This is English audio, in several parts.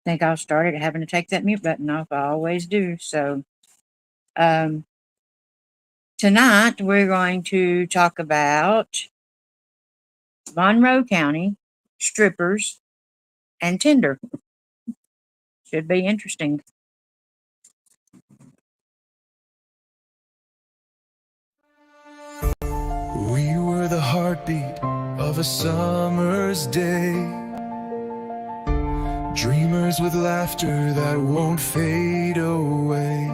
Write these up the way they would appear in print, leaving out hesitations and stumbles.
think I'll start it having to take that mute button off. I always do. So, um, tonight we're going to talk about Monroe County, strippers, and Tinder. Should be interesting. We were the heartbeat of a summer's day, dreamers with laughter that won't fade away.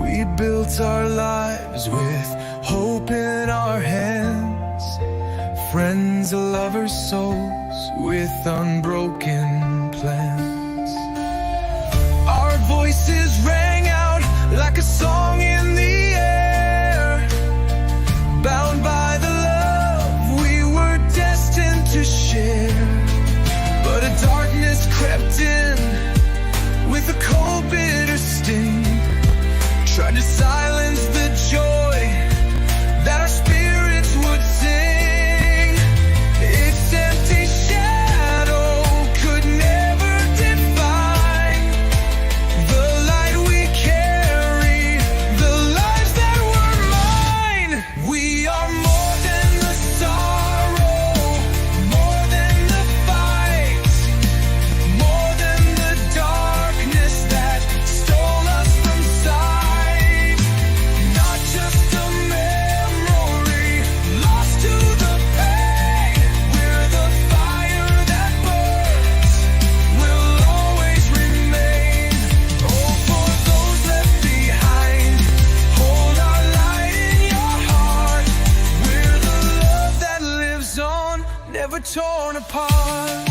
We built our lives with hope in our hands, friends, lovers, souls with unbroken plans. Our voices rang out like a song in the air, bound by the love we were destined to share. But a darkness crept in with a cold, bitter sting, tried to silence the joy that our spirits would sing. Its empty shadow could never define the light we carry, the lives that were mine. We are more than the sorrow, more than the fight, more than the darkness that stole us from sight. Not just a memory lost to the pain. We're the fire that burns, will always remain. Oh, for those left behind, hold our light in your heart. We're the love that lives on, never torn apart.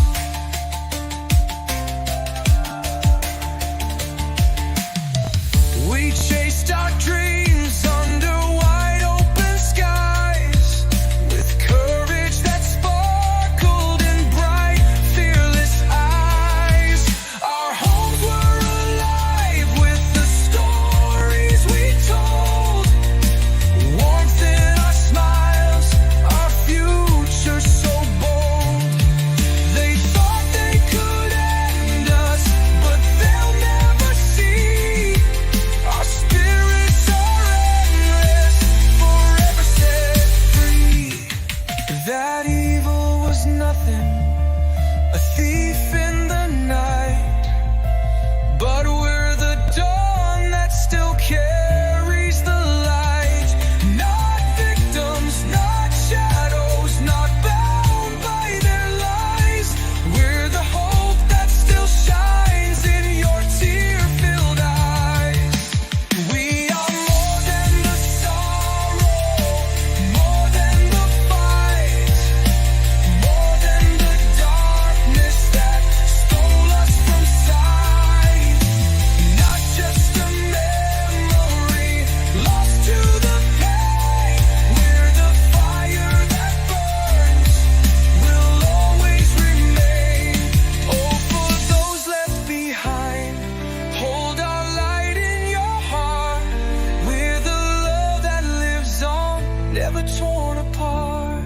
We chased our dreams under wide open skies, with courage that sparkled in bright, fearless eyes. Our homes were alive with the stories we told, warmth in our smiles, our future so bold. They thought they could end us, but they'll never see. Our spirits are endless, forever set free. That evil was nothing, a thief in the night, but we're the dawn that still carries the light. Not victims, not shadows, not bound by their lies. We're the hope that still shines in your tear-filled eyes. We are more than the sorrow, more than the fight, more than the darkness that stole us from sight. Not just a memory lost to the pain. We're the fire that burns, will always remain. Oh, for those left behind, hold our light in your heart. We're the love that lives on, never torn apart.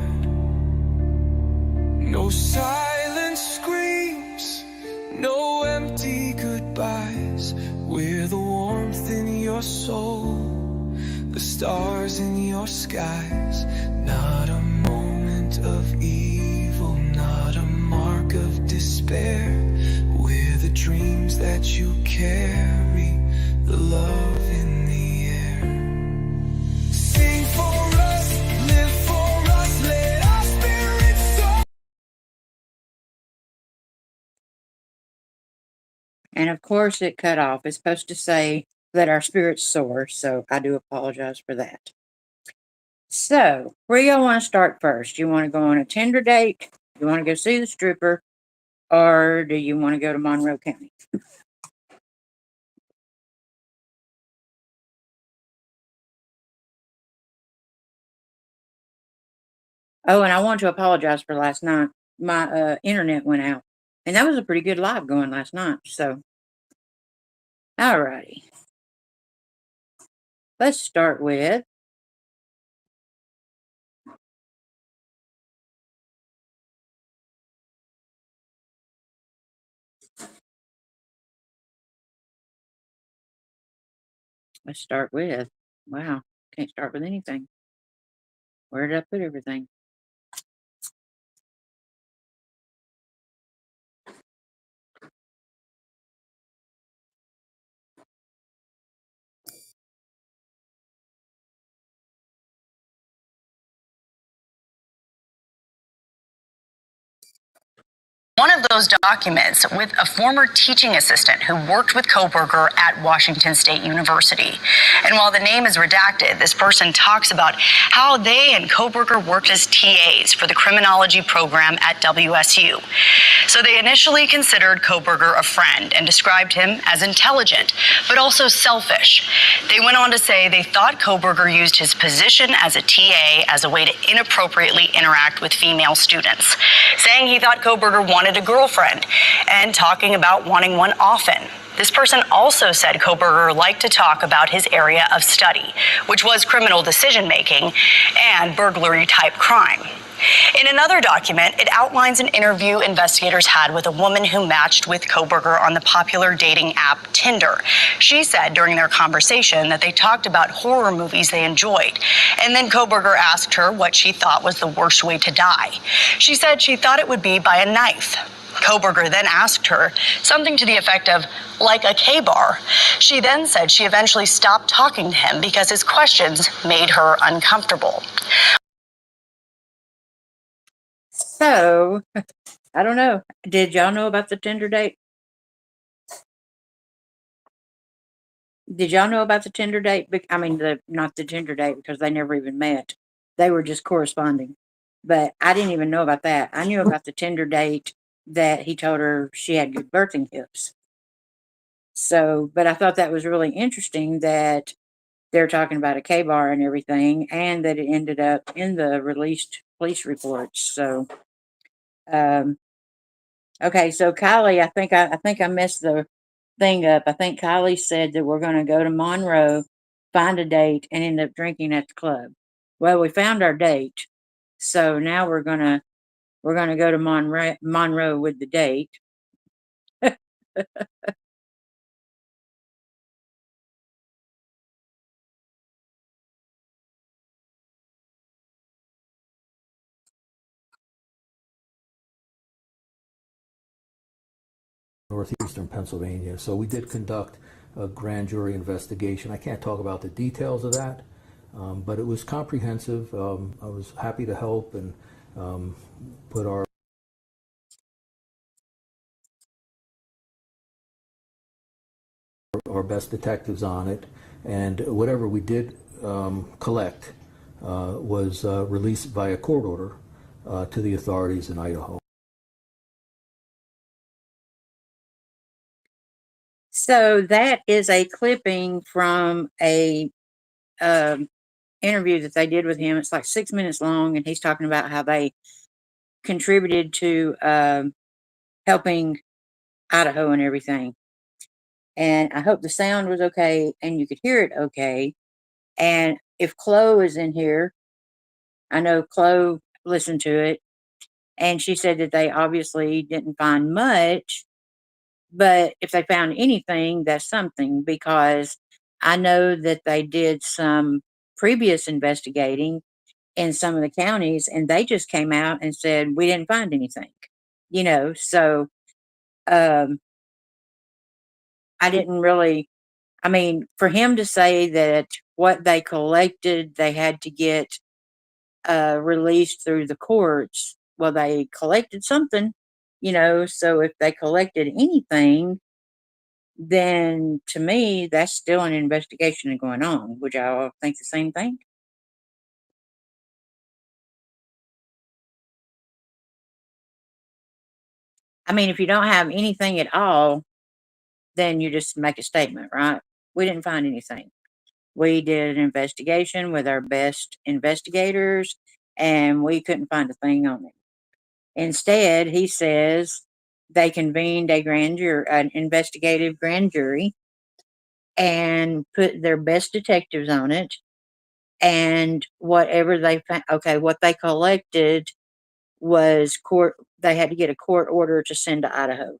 No silent screams, no empty goodbyes. We're the warmth in your soul, the stars in your skies. Not a moment of evil, not a mark of despair. We're the dreams that you carry, the love in the air. Sing for us, live for us, let our spirits soar. And of course, it cut off. It's supposed to say, let our spirits soar. So I do apologize for that. So, where y'all want to start first? You want to go on a Tinder date? You want to go see the stripper? Or do you want to go to Monroe County? Oh, and I want to apologize for last night. My internet went out. And that was a pretty good live going last night. So, alrighty. Let's start with Let's start with, wow, can't start with anything. Where did I put everything? One of those documents with a former teaching assistant who worked with Koberger at Washington State University. And while the name is redacted, this person talks about how they and Koberger worked as TAs for the criminology program at WSU. So they initially considered Koberger a friend and described him as intelligent, but also selfish. They went on to say they thought Koberger used his position as a TA as a way to inappropriately interact with female students, saying he thought Koberger wanted a girlfriend and talking about wanting one often. This person also said Koberger liked to talk about his area of study, which was criminal decision-making and burglary-type crime. In another document, it outlines an interview investigators had with a woman who matched with Koberger on the popular dating app Tinder. She said during their conversation that they talked about horror movies they enjoyed, and then Koberger asked her what she thought was the worst way to die. She said she thought it would be by a knife. Koberger then asked her something to the effect of, like a K-bar. She then said she eventually stopped talking to him because his questions made her uncomfortable. So, I don't know. Did y'all know about the Tinder date? Did y'all know about the Tinder date? I mean, not the Tinder date because they never even met. They were just corresponding. But I didn't even know about that. I knew about the Tinder date that he told her she had good birthing hips. So, but I thought that was really interesting that they're talking about a K-bar and everything, and that it ended up in the released police reports. So, um, okay, so Kylie, I think I messed the thing up. I think Kylie said that we're going to go to Monroe, find a date, and end up drinking at the club. Well, we found our date, so now we're gonna go to Monroe with the date. Northeastern Pennsylvania. So we did conduct a grand jury investigation. I can't talk about the details of that, but it was comprehensive. I was happy to help and put our best detectives on it. And whatever we did collect was released via court order to the authorities in Idaho. So that is a clipping from a interview that they did with him. It's like 6 minutes long, and he's talking about how they contributed to helping Idaho and everything. And I hope the sound was okay and you could hear it okay. And if Chloe is in here, I know Chloe listened to it, and she said that they obviously didn't find much, but if they found anything, that's something, because I know that they did some previous investigating in some of the counties, and they just came out and said, we didn't find anything, so um, I didn't really, I mean, for him to say that what they collected, they had to get released through the courts. Well, they collected something, so if they collected anything, then to me, that's still an investigation going on. Would y'all think the same thing? I mean, if you don't have anything at all, then you just make a statement, right? We didn't find anything. We did an investigation with our best investigators, and we couldn't find a thing on it. Instead, he says they convened a grand jury, an investigative grand jury, and put their best detectives on it. And whatever they found, okay, what they collected was court. They had to get a court order to send to Idaho.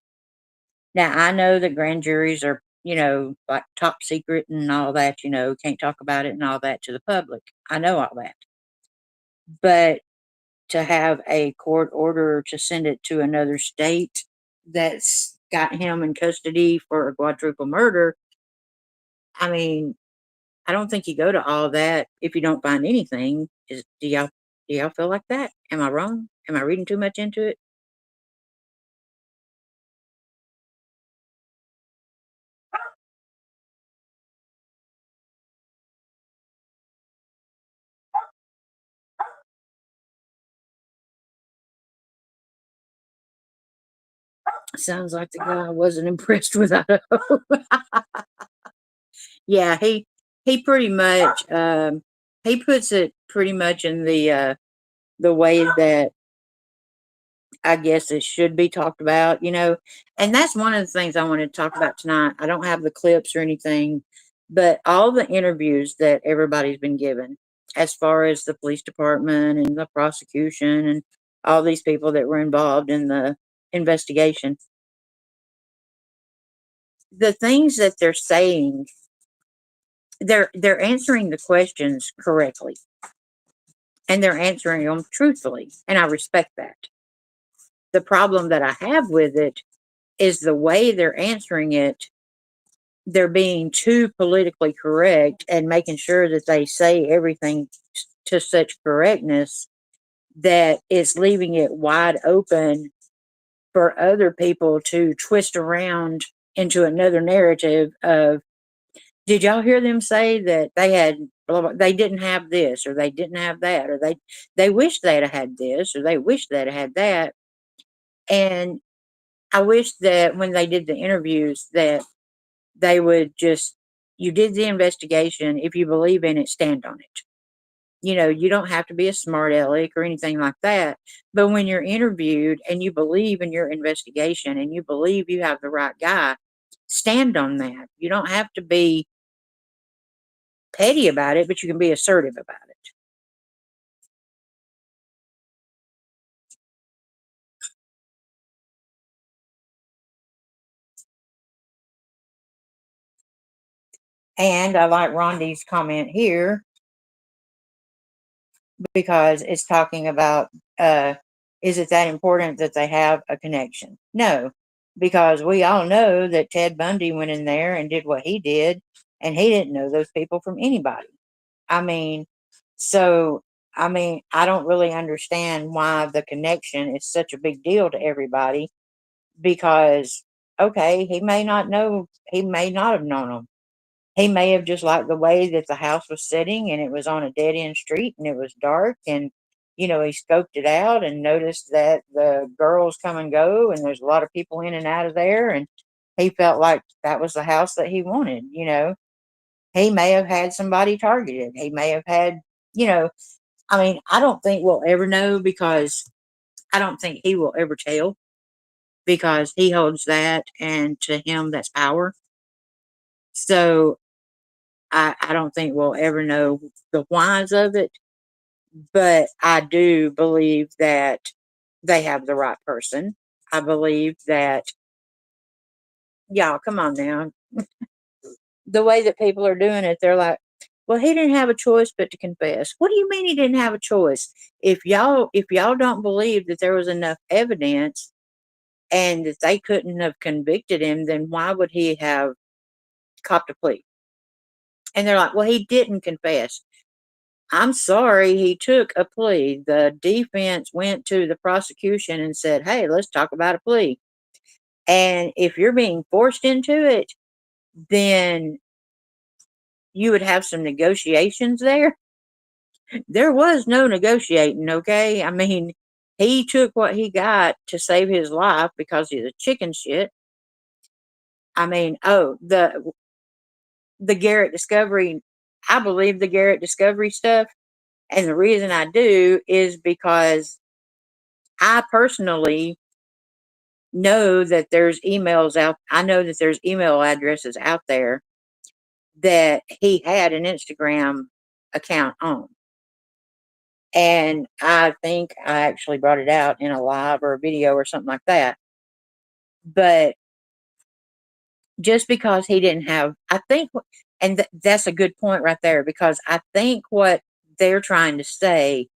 Now I know that grand juries are like top secret and all that, can't talk about it and all that to the public. I know all that. But to have a court order to send it to another state that's got him in custody for a quadruple murder, I mean, I don't think you go to all that if you don't find anything. Do y'all feel like that? Am I wrong? Am I reading too much into it? Sounds like the guy wasn't impressed with Idaho. Yeah, he pretty much he puts it pretty much in the way that I guess it should be talked about. And that's one of the things I wanted to talk about tonight. I don't have the clips or anything, but all the interviews that everybody's been given, as far as the police department and the prosecution and all these people that were involved in the investigation, the things that they're saying, they're answering the questions correctly and they're answering them truthfully, and I respect that. The problem that I have with it is the way they're answering it. They're being too politically correct and making sure that they say everything to such correctness that it's leaving it wide open for other people to twist around into another narrative of, did y'all hear them say that they had blah, blah, they didn't have this or they didn't have that, or they wish they'd have had this or they wish they'd have had that. And I wish that when they did the interviews that they would just, you did the investigation. If you believe in it, stand on it. You don't have to be a smart aleck or anything like that. But when you're interviewed and you believe in your investigation and you believe you have the right guy, stand on that. You don't have to be petty about it, but you can be assertive about it. And I like Rhonda's comment here because it's talking about, is it that important that they have a connection? No, because we all know that Ted Bundy went in there and did what he did, and he didn't know those people from anybody. I mean, so, I don't really understand why the connection is such a big deal to everybody because, okay, he may not have known them. He may have just liked the way that the house was sitting and it was on a dead end street and it was dark, and he scoped it out and noticed that the girls come and go and there's a lot of people in and out of there, and he felt like that was the house that he wanted. He may have had somebody targeted. He may have had, you know, I don't think we'll ever know because I don't think he will ever tell because he holds that and to him that's power. So I don't think we'll ever know the whys of it, but I do believe that they have the right person. I believe that, y'all, come on now. The way that people are doing it, they're like, well, he didn't have a choice but to confess. What do you mean he didn't have a choice? If y'all don't believe that there was enough evidence and that they couldn't have convicted him, then why would he have copped a plea? And they're like, well, he didn't confess. I'm sorry, he took a plea. The defense went to the prosecution and said, hey, let's talk about a plea. And if you're being forced into it, then you would have some negotiations there. There was no negotiating, okay? He took what he got to save his life because he's a chicken shit. Oh, the Garrett discovery, I believe the Garrett discovery stuff. And the reason I do is because I personally know that there's emails out. I know that there's email addresses out there that he had an Instagram account on. And I think I actually brought it out in a live or a video or something like that. But just because he didn't have, I think, and that's a good point right there, because I think what they're trying to say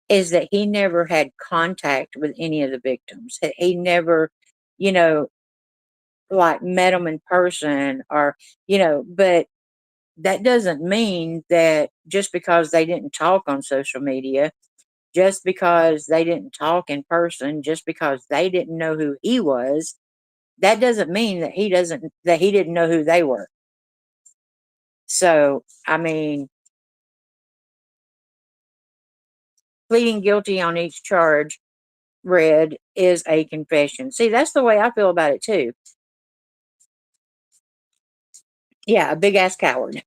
is that he never had contact with any of the victims. He never, you know, like met them in person, or, but that doesn't mean that just because they didn't talk on social media, just because they didn't talk in person, just because they didn't know who he was, that doesn't mean that he didn't know who they were. So, I mean, pleading guilty on each charge read is a confession. See, that's the way I feel about it too. Yeah, a big ass coward.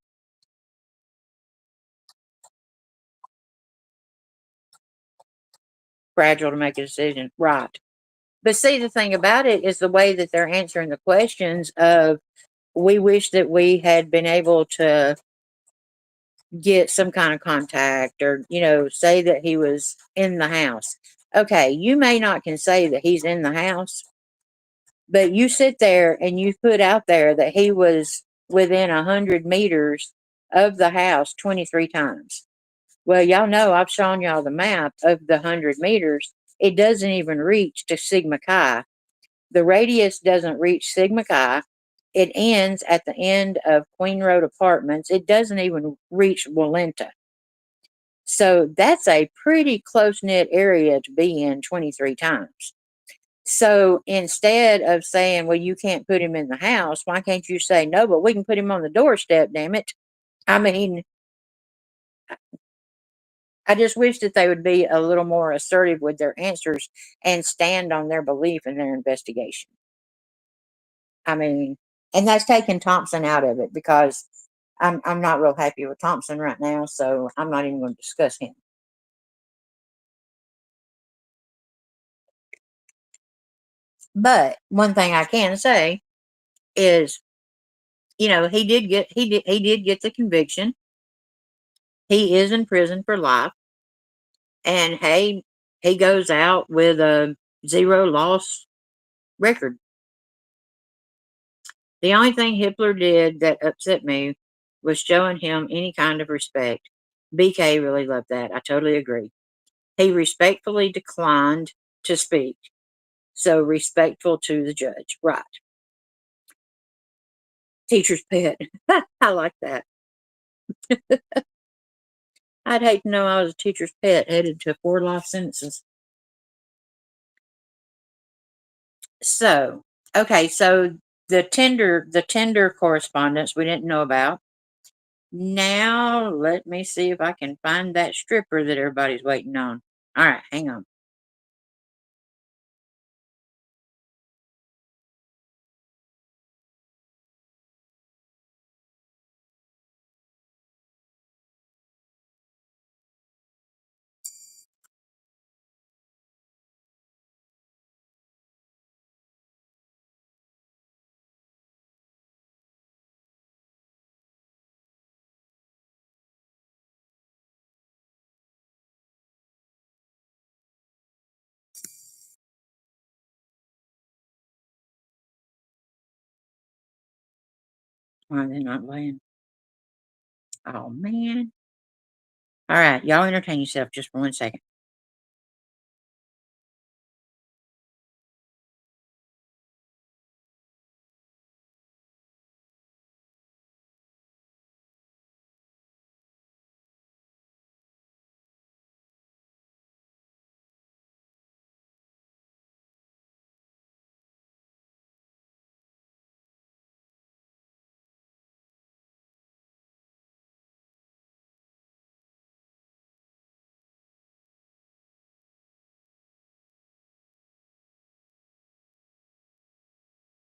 Fragile to make a decision. Right. But see, the thing about it is the way that they're answering the questions of, we wish that we had been able to get some kind of contact, or, say that he was in the house. Okay, you may not can say that he's in the house, but you sit there and you put out there that he was within 100 meters of the house 23 times. Well, y'all know I've shown y'all the map of the 100 meters. It doesn't even reach to Sigma Chi. The radius doesn't reach Sigma Chi. It ends at the end of Queen Road Apartments. It doesn't even reach Walenta. So that's a pretty close knit area to be in 23 times. So instead of saying, well, you can't put him in the house, why can't you say, no, but we can put him on the doorstep, damn it? I mean, I just wish that they would be a little more assertive with their answers and stand on their belief in their investigation. I mean, and that's taking Thompson out of it, because I'm not real happy with Thompson right now, so I'm not even going to discuss him. But one thing I can say is, he did get the conviction. He is in prison for life, and hey, he goes out with a 0 loss record. The only thing Hitler did that upset me was showing him any kind of respect. BK really loved that. I totally agree. He respectfully declined to speak. So respectful to the judge. Right. Teacher's pet. I like that. I'd hate to know I was a teacher's pet headed to 4 life sentences. So, okay, so the Tinder correspondence we didn't know about. Now, let me see if I can find that stripper that everybody's waiting on. All right, hang on. Why they're not playing? Oh man. All right, y'all entertain yourself just for 1 second.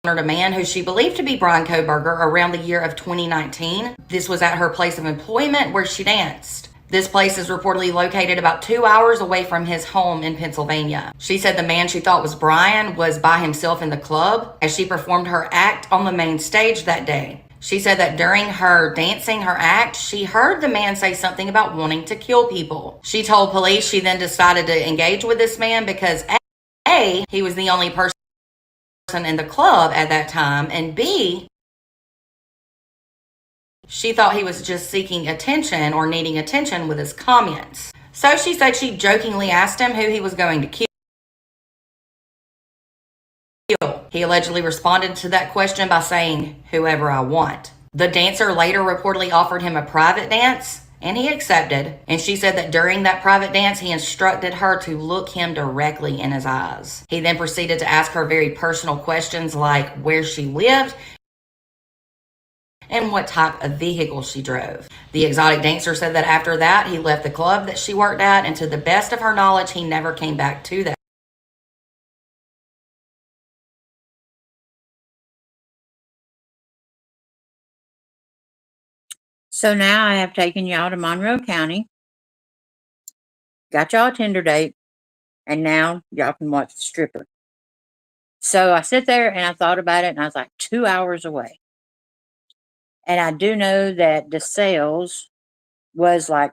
A man who she believed to be Brian Koberger around the year of 2019. This was at her place of employment where she danced. This place is reportedly located about 2 hours away from his home in Pennsylvania. She said the man she thought was Brian was by himself in the club as she performed her act on the main stage that day. She said that during her dancing her act, she heard the man say something about wanting to kill people. She told police she then decided to engage with this man because A, he was the only person in the club at that time, and B, She thought he was just seeking attention or needing attention with his comments. So she said she jokingly asked him who he was going to kill. He allegedly responded to that question by saying, "Whoever I want." The dancer later reportedly offered him a private dance, and he accepted. And she said that during that private dance, he instructed her to look him directly in his eyes. He then proceeded to ask her very personal questions like where she lived and what type of vehicle she drove. The exotic dancer said that after that, he left the club that she worked at, and to the best of her knowledge, he never came back to that. So now I have taken y'all to Monroe County, got y'all a Tinder date, and now y'all can watch the stripper. So I sit there and I thought about it, and I was like 2 hours away. And I do know that DeSales was like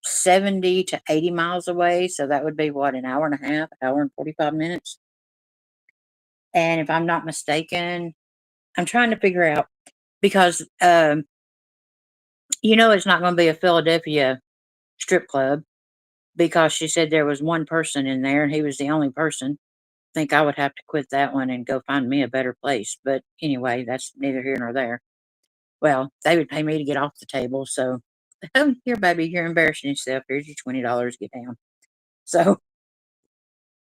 70 to 80 miles away. So that would be what, an hour and a half, hour and 45 minutes. And if I'm not mistaken, I'm trying to figure out because, it's not going to be a Philadelphia strip club because she said there was one person in there and he was the only person. I think I would have to quit that one and go find me a better place. But anyway, that's neither here nor there. Well, they would pay me to get off the table. So, oh, here, baby, you're embarrassing yourself. Here's your $20. Get down. So,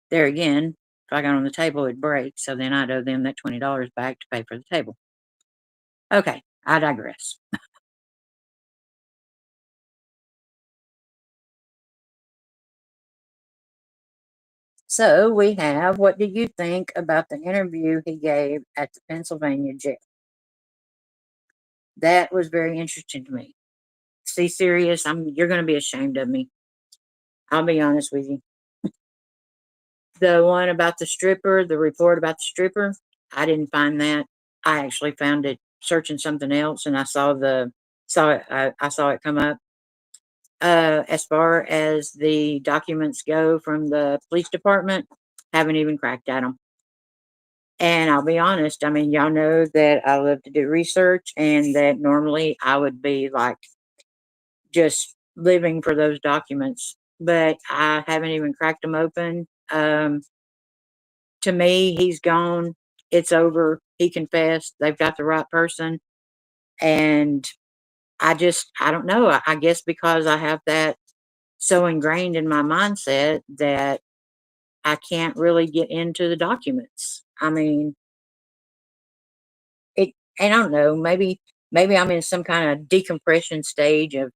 there again, if I got on the table, it'd break. So then I'd owe them that $20 back to pay for the table. Okay, I digress. So we have, what do you think about the interview he gave at the Pennsylvania jail? That was very interesting to me. See, serious, you're going to be ashamed of me. I'll be honest with you. The one about the stripper, the report about the stripper, I didn't find that. I actually found it searching something else, and I saw it come up. As far as the documents go from the police department, haven't even cracked at them. And I'll be honest, I mean, y'all know that I love to do research and that normally I would be like just living for those documents, but I haven't even cracked them open. To me, he's gone. It's over. He confessed. They've got the right person. And I don't know. I guess because I have that so ingrained in my mindset that I can't really get into the documents. I mean, and I don't know, maybe I'm in some kind of decompression stage of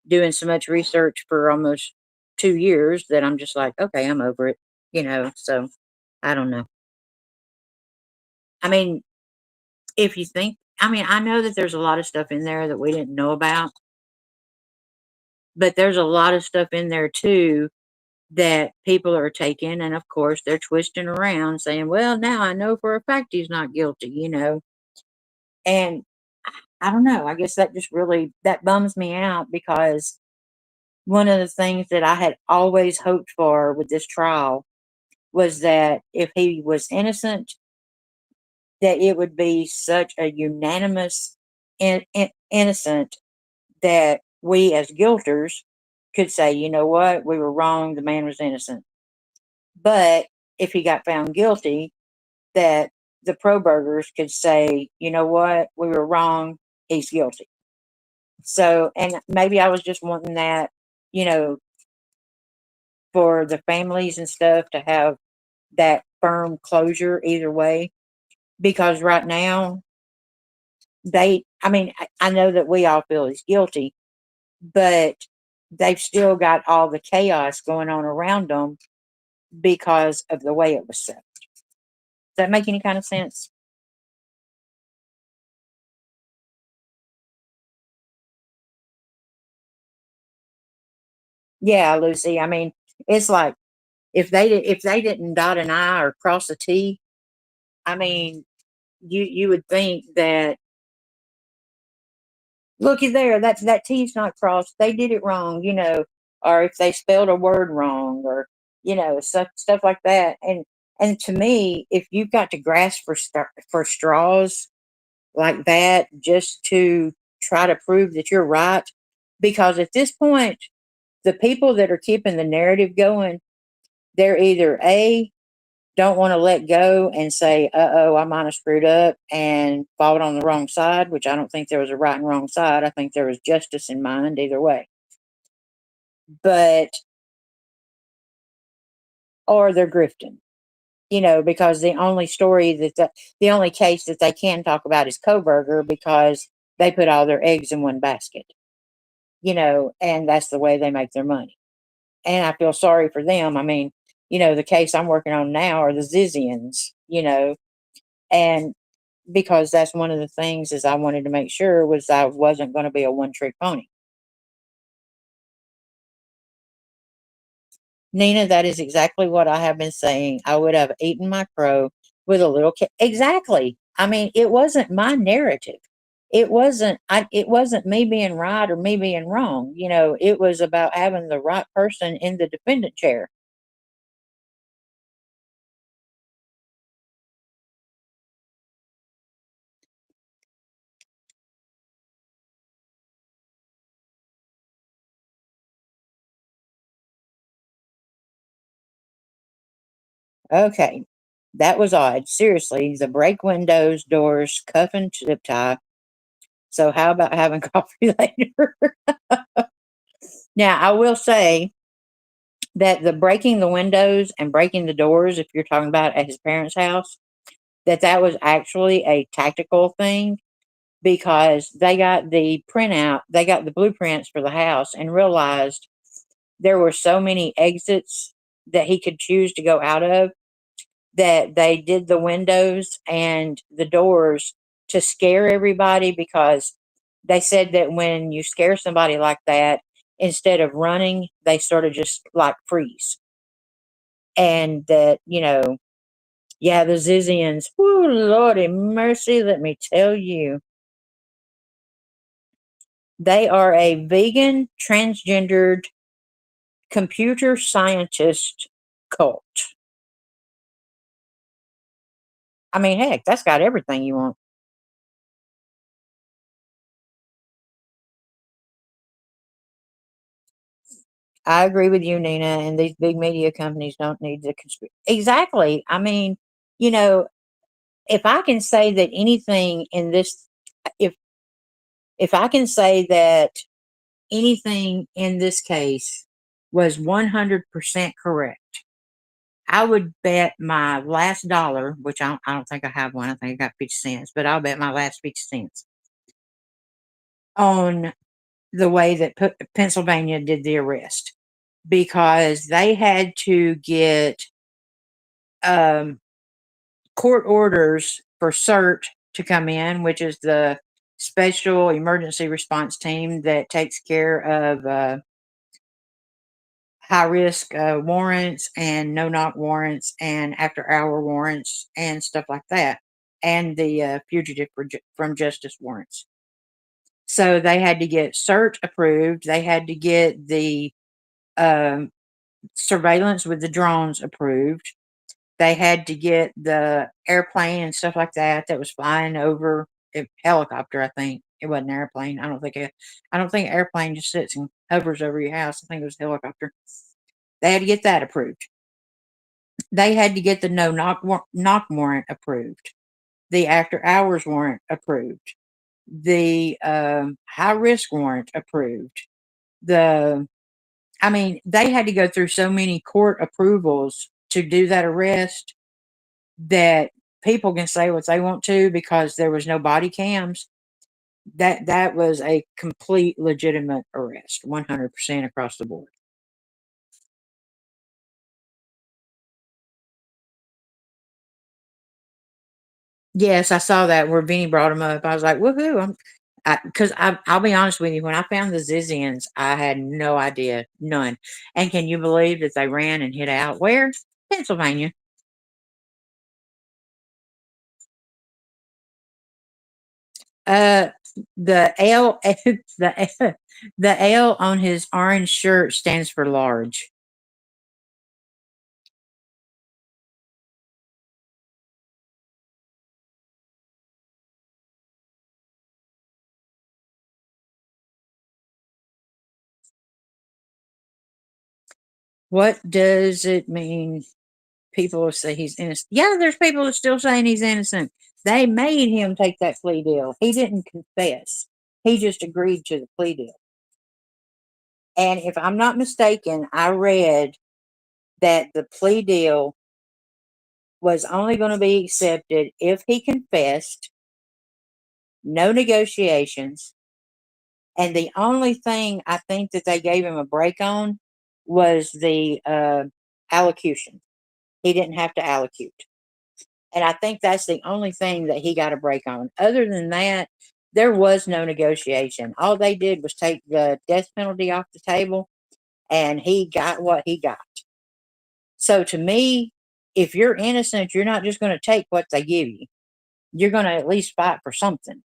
doing so much research for almost 2 years that I'm just like, okay, I'm over it. So I don't know. I mean, if you think, I mean, I know that there's a lot of stuff in there that we didn't know about, but there's a lot of stuff in there too that people are taking, and of course they're twisting around saying, well, now I know for a fact he's not guilty. And I don't know, I guess that just really, that bums me out because one of the things that I had always hoped for with this trial was that if he was innocent, that it would be such a unanimous innocent that we as guilters could say, you know what, we were wrong, the man was innocent. But if he got found guilty, that the pro burgers could say, you know what, we were wrong, he's guilty. So, and maybe I was just wanting that, you know, for the families and stuff to have that firm closure either way. Because right now, I mean, I know that we all feel he's guilty, but they've still got all the chaos going on around them because of the way it was set. Does that make any kind of sense? Yeah, Lucy. I mean, it's like if they didn't dot an I or cross a T, I mean, you would think that looky there, that T's not crossed. They did it wrong. Or if they spelled a word wrong, or stuff like that. And to me, if you've got to grasp for straws like that just to try to prove that you're right, because at this point, the people that are keeping the narrative going, they're either A, don't want to let go and say, oh, I might have screwed up and fought on the wrong side, which I don't think there was a right and wrong side. I think there was justice in mind either way. But, or they're grifting, because the only story the only case that they can talk about is Coburger, because they put all their eggs in one basket, and that's the way they make their money. And I feel sorry for them. I mean, the case I'm working on now are the Zizians, and because that's one of the things is I wanted to make sure was I wasn't going to be a one trick pony. Nina, that is exactly what I have been saying. I would have eaten my crow with a little kid. Exactly. I mean, it wasn't my narrative. It wasn't me being right or me being wrong. It was about having the right person in the defendant chair. Okay. That was odd. Seriously, the break windows, doors, cuff and zip tie. So how about having coffee later? Now, I will say that the breaking the windows and breaking the doors, if you're talking about at his parents' house, that was actually a tactical thing, because they got the printout, they got the blueprints for the house and realized there were so many exits that he could choose to go out of, that they did the windows and the doors to scare everybody, because they said that when you scare somebody like that, instead of running, they sort of just like freeze. And that, yeah, the Zizians, oh, Lordy mercy, let me tell you, they are a vegan, transgendered, computer scientist cult. I mean, heck, that's got everything you want. I agree with you, Nina, and these big media companies don't need the conspiracy. Exactly. I mean, you know, if I can say that anything in this, if if I can say that anything in this case was 100% correct, I would bet my last dollar, which I don't think I have one. I think I got 50 cents, but I'll bet my last 50 cents on the way that Pennsylvania did the arrest, because they had to get um, court orders for CERT to come in, which is the special emergency response team that takes care of high risk warrants and no knock warrants and after hour warrants and stuff like that, and the fugitive from justice warrants. So they had to get CERT approved. They had to get the um, surveillance with the drones approved. They had to get the airplane and stuff like that was flying over a helicopter. I think it wasn't an airplane. I don't think an airplane just sits and hovers over your house. I think it was a helicopter. They had to get that approved. They had to get the no knock warrant approved, the after hours warrant approved, the high risk warrant approved. The I mean, they had to go through so many court approvals to do that arrest, that people can say what they want to because there was no body cams. That was a complete legitimate arrest, 100% across the board. Yes, I saw that where Vinny brought him up. I was like, woohoo! Because I'll be honest with you, when I found the Zizians, I had no idea, none. And can you believe that they ran and hid out? Where? Pennsylvania. Uh, the L, the L on his orange shirt stands for large. What does it mean? People will say he's innocent. Yeah, there's people that still saying he's innocent. They made him take that plea deal. He didn't confess. He just agreed to the plea deal. And if I'm not mistaken, I read that the plea deal was only going to be accepted if he confessed, no negotiations, and the only thing I think that they gave him a break on was the allocution. He didn't have to allocute. And I think that's the only thing that he got a break on. Other than that, there was no negotiation. All they did was take the death penalty off the table, and he got what he got. So to me, if you're innocent, you're not just going to take what they give you. You're going to at least fight for something.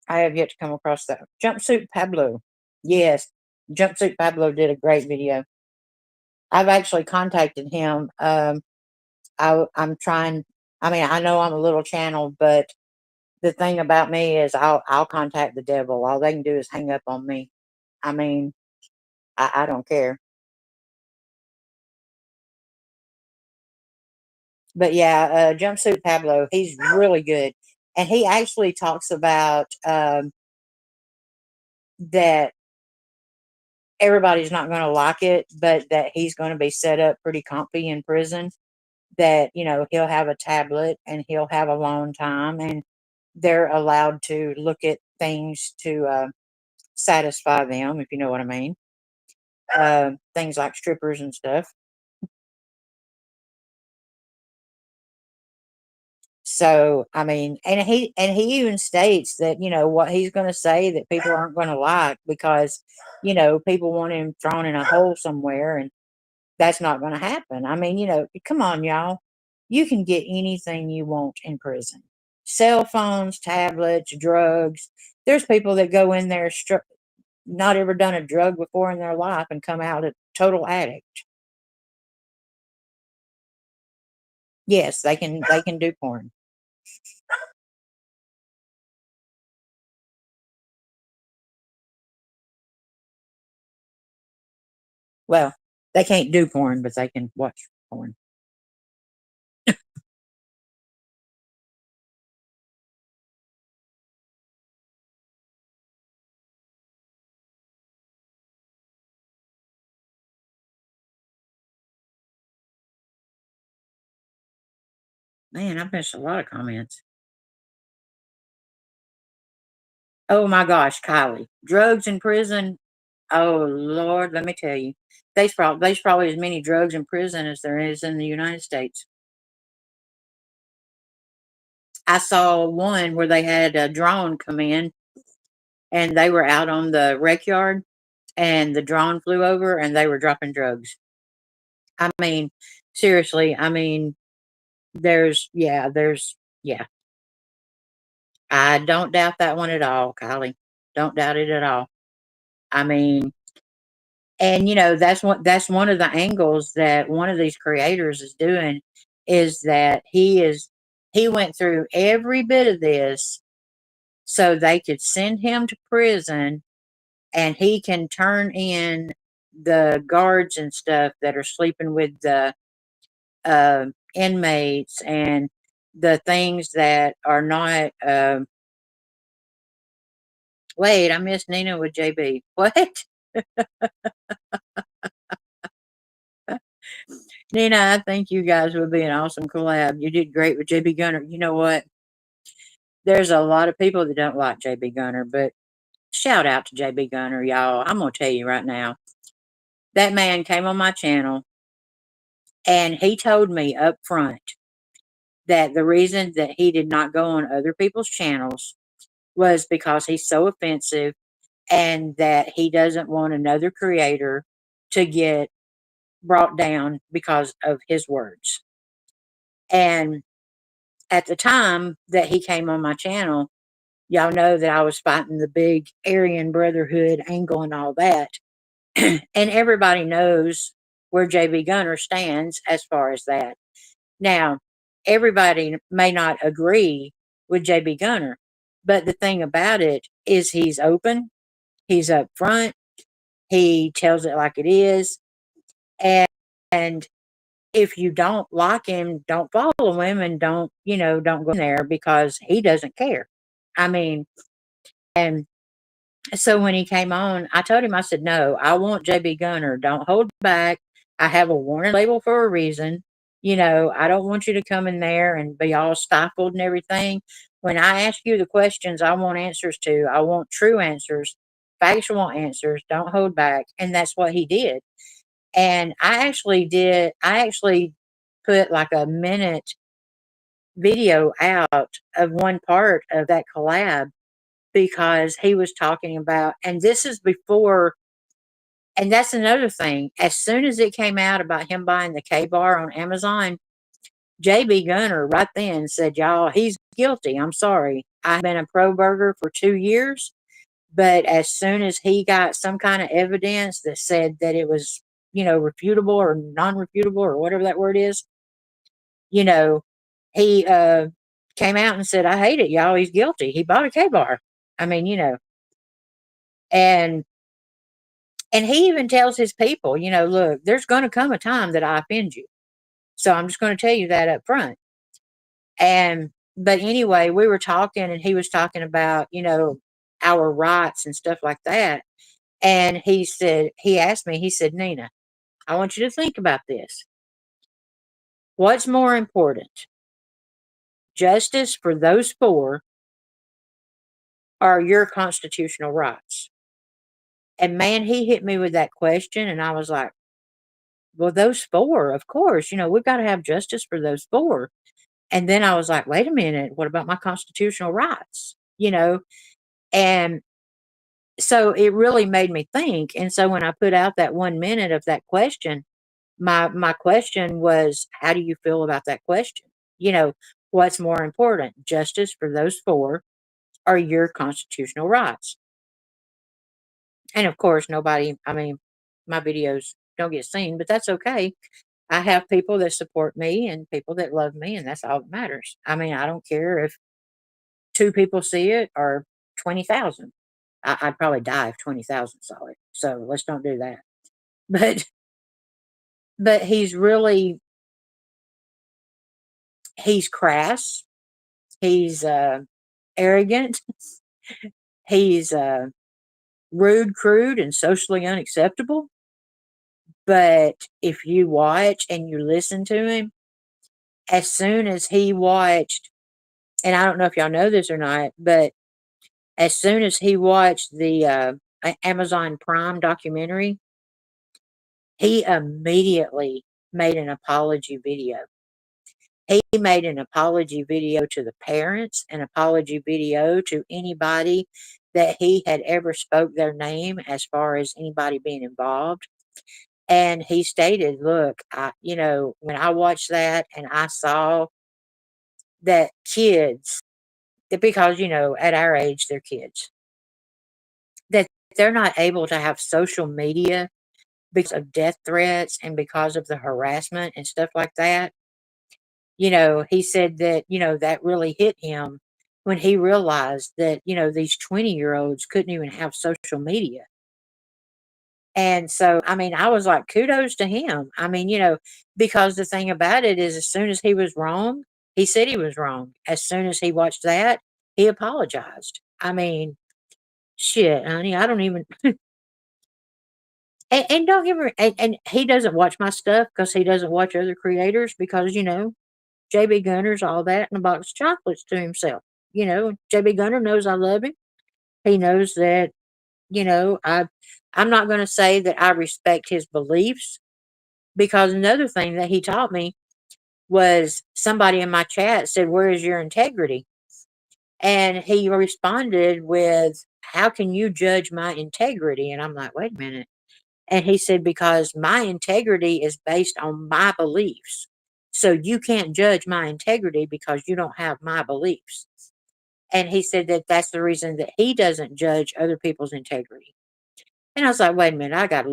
I have yet to come across that. Jumpsuit Pablo. Yes, Jumpsuit Pablo did a great video. I've actually contacted him. I'm trying. I mean, I know I'm a little channel, but the thing about me is I'll contact the devil. All they can do is hang up on me. I mean, I don't care. But yeah, Jumpsuit Pablo, he's really good, and he actually talks about that everybody's not going to like it, but that he's going to be set up pretty comfy in prison. That he'll have a tablet and he'll have alone time, and they're allowed to look at things to satisfy them, if you know what I mean. Things like strippers and stuff. So, I mean, and he even states that what he's going to say that people aren't going to like because people want him thrown in a hole somewhere, and that's not going to happen. I mean, come on, y'all. You can get anything you want in prison. Cell phones, tablets, drugs. There's people that go in there not ever done a drug before in their life and come out a total addict. Yes, they can do porn. Well, they can't do porn, but they can watch porn. Man, I've missed a lot of comments. Oh my gosh, Kylie. Drugs in prison. Oh Lord, let me tell you. There's probably as many drugs in prison as there is in the United States. I saw one where they had a drone come in and they were out on the rec yard and the drone flew over and they were dropping drugs. I mean, seriously, I mean, yeah. I don't doubt that one at all, Kylie. Don't doubt it at all. I mean, and that's one of the angles that one of these creators is doing is that he went through every bit of this so they could send him to prison and he can turn in the guards and stuff that are sleeping with the inmates and the things that are not. Wait, I missed Nina with JB. What? Nina, I think you guys would be an awesome collab. You did great with JB Gunner. You know what? There's a lot of people that don't like JB Gunner, but shout out to JB Gunner, y'all. I'm going to tell you right now. That man came on my channel and he told me up front that the reason that he did not go on other people's channels was because he's so offensive and that he doesn't want another creator to get brought down because of his words. And at the time that he came on my channel, y'all know that I was fighting the big Aryan Brotherhood angle and all that. And everybody knows where JB Gunner stands as far as that. Now, everybody may not agree with JB Gunner, but the thing about it is he's open, he's upfront, he tells it like it is, and, and if you don't like him, don't follow him and don't go in there because he doesn't care. I mean, and so when he came on, I told him, I said, no, I want JB Gunner. Don't hold back. I have a warning label for a reason. I don't want you to come in there and be all stifled and everything. When I ask you the questions I want answers to, I want true answers, factual answers. Don't hold back. And that's what he did. And I actually put like a minute video out of one part of that collab because he was talking about, and this is before, and that's another thing. As soon as it came out about him buying the K bar on Amazon, JB Gunner right then said, y'all, he's guilty. I'm sorry. I've been a pro burger for 2 years, but as soon as he got some kind of evidence that said that it was, refutable or non refutable or whatever that word is, you know, he came out and said, I hate it, y'all. He's guilty. He bought a K bar. I mean, and he even tells his people, look, there's going to come a time that I offend you. So I'm just going to tell you that up front. But anyway, we were talking and he was talking about, our rights and stuff like that. And he asked me, he said, Nina, I want you to think about this. What's more important? Justice for those four or your constitutional rights? And man, he hit me with that question. And I was like, well, those four, of course, we've got to have justice for those four. And then I was like, wait a minute, what about my constitutional rights? And so it really made me think. And so when I put out that 1 minute of that question, my question was, how do you feel about that question? What's more important, justice for those four or your constitutional rights? And of course, my videos don't get seen, but that's okay. I have people that support me and people that love me, and that's all that matters. I don't care if two people see it or 20,000. I'd probably die if 20,000 saw it. So let's don't do that. But he's crass. He's arrogant. He's rude, crude, and socially unacceptable. But if you watch and you listen to him, as soon as he watched, and I don't know if y'all know this or not, but as soon as he watched the Amazon Prime documentary, he immediately made an apology video. He made an apology video to the parents, an apology video to anybody that he had ever spoke their name as far as anybody being involved. And he stated, look, when I watched that and I saw that kids, because, at our age, they're kids, that they're not able to have social media because of death threats and because of the harassment and stuff like that. He said that, that really hit him when he realized that, these 20-year-olds couldn't even have social media. And so, I was like, kudos to him. Because the thing about it is, as soon as he was wrong, he said he was wrong. As soon as he watched that, he apologized. Shit, honey, I don't even. And don't give me, and he doesn't watch my stuff because he doesn't watch other creators because, JB Gunner's all that and a box of chocolates to himself. JB Gunner knows I love him. He knows that, I'm not going to say that I respect his beliefs because another thing that he taught me was somebody in my chat said, where is your integrity? And he responded with, how can you judge my integrity? And I'm like, wait a minute. And he said, because my integrity is based on my beliefs. So you can't judge my integrity because you don't have my beliefs. And he said that that's the reason that he doesn't judge other people's integrity. And I was like, wait a minute, I gotta